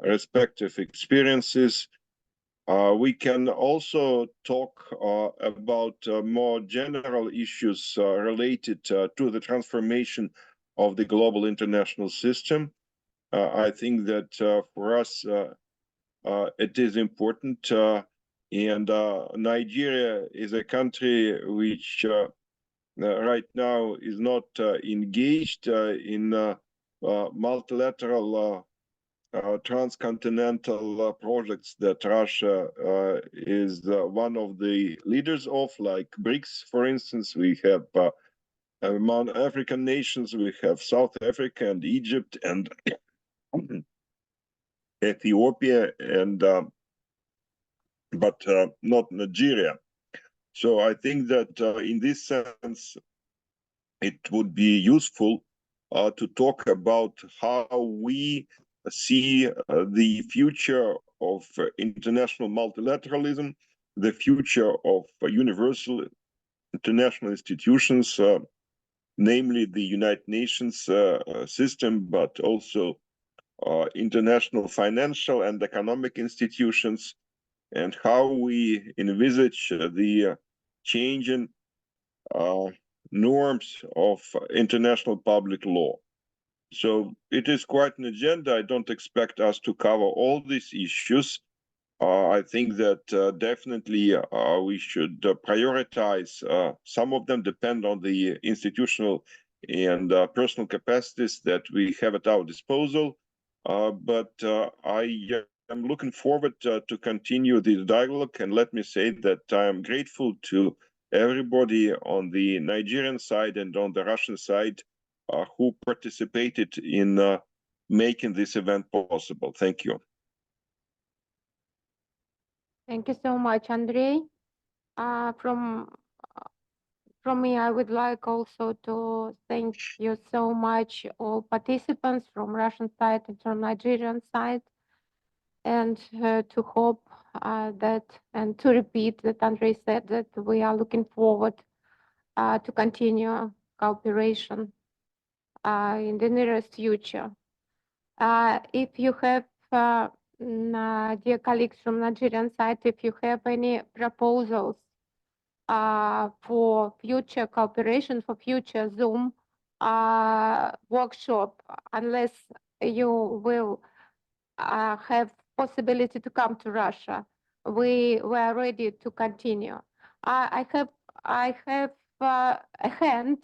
respective experiences. We can also talk about more general issues related to the transformation of the global international system. I think that for us, it is important, and Nigeria is a country which right now is not engaged in multilateral transcontinental projects that Russia is one of the leaders of, like BRICS, for instance. We have among African nations, we have South Africa and Egypt and Ethiopia, and but not Nigeria. So I think that in this sense, it would be useful to talk about how we see the future of international multilateralism, the future of universal international institutions, namely the United Nations system, but also international financial and economic institutions, and how we envisage the changing norms of international public law. So it is quite an agenda. I don't expect us to cover all these issues. I think that definitely we should prioritize. Some of them depend on the institutional and personal capacities that we have at our disposal. But I am looking forward to continue this dialogue. And let me say that I am grateful to everybody on the Nigerian side and on the Russian side who participated in making this event possible. Thank you. Thank you so much, Andrei. From me, I would like also to thank you so much, all participants from Russian side and from Nigerian side, and to hope that, and to repeat that Andrei said that we are looking forward to continue cooperation in the nearest future. If you have, dear colleagues from Nigerian side, if you have any proposals for future cooperation, for future Zoom workshop, unless you will have possibility to come to Russia, we were ready to continue. I have a hand.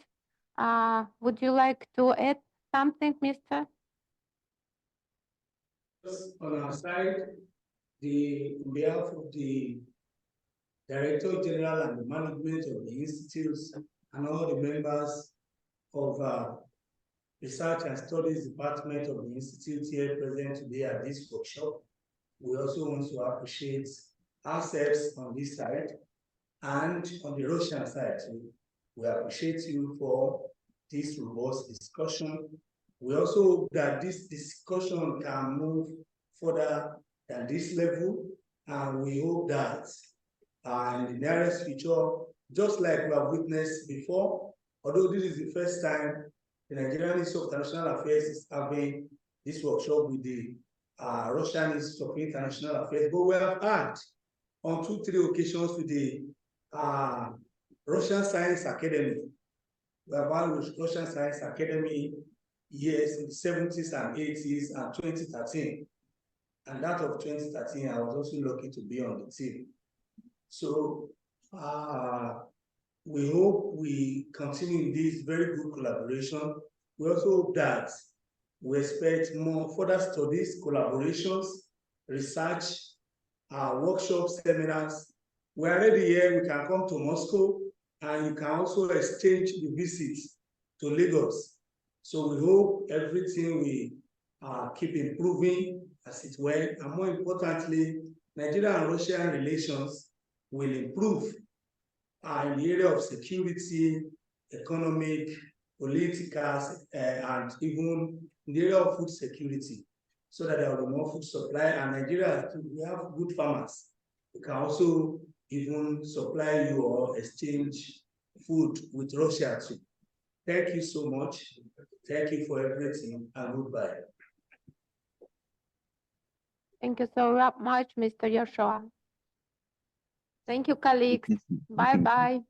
Would you like to add something, Mr.? On our side, on behalf of the Director General and the management of the institutes and all the members of Research and Studies Department of the Institute here present today at this workshop. We also want to appreciate ourselves on this side and on the Russian side too. We appreciate you for this robust discussion. We also hope that this discussion can move further than this level, and we hope that in the nearest future, just like we have witnessed before, although this is the first time the Nigerian Institute of International Affairs is having this workshop with the Russian Institute of International Affairs, but we have had on 2-3 occasions with the Russian Science Academy. We have had with Russian Science Academy years in the 70s and 80s and 2013. And that of 2013, I was also lucky to be on the team. So we hope we continue this very good collaboration. We also hope that we expect more further studies, collaborations, research, workshops, seminars. We're already here, we can come to Moscow, and you can also exchange the visits to Lagos. So we hope everything we keep improving as it went, and more importantly, Nigeria and Russian relations will improve in the area of security, economic, political, and even in the area of food security, so that there will be more food supply. And Nigeria, we have good farmers. We can also even supply you or exchange food with Russia too. Thank you so much. Thank you for everything, and goodbye. Thank you so much, Mr. Yoshua. Thank you, colleagues. Bye-bye.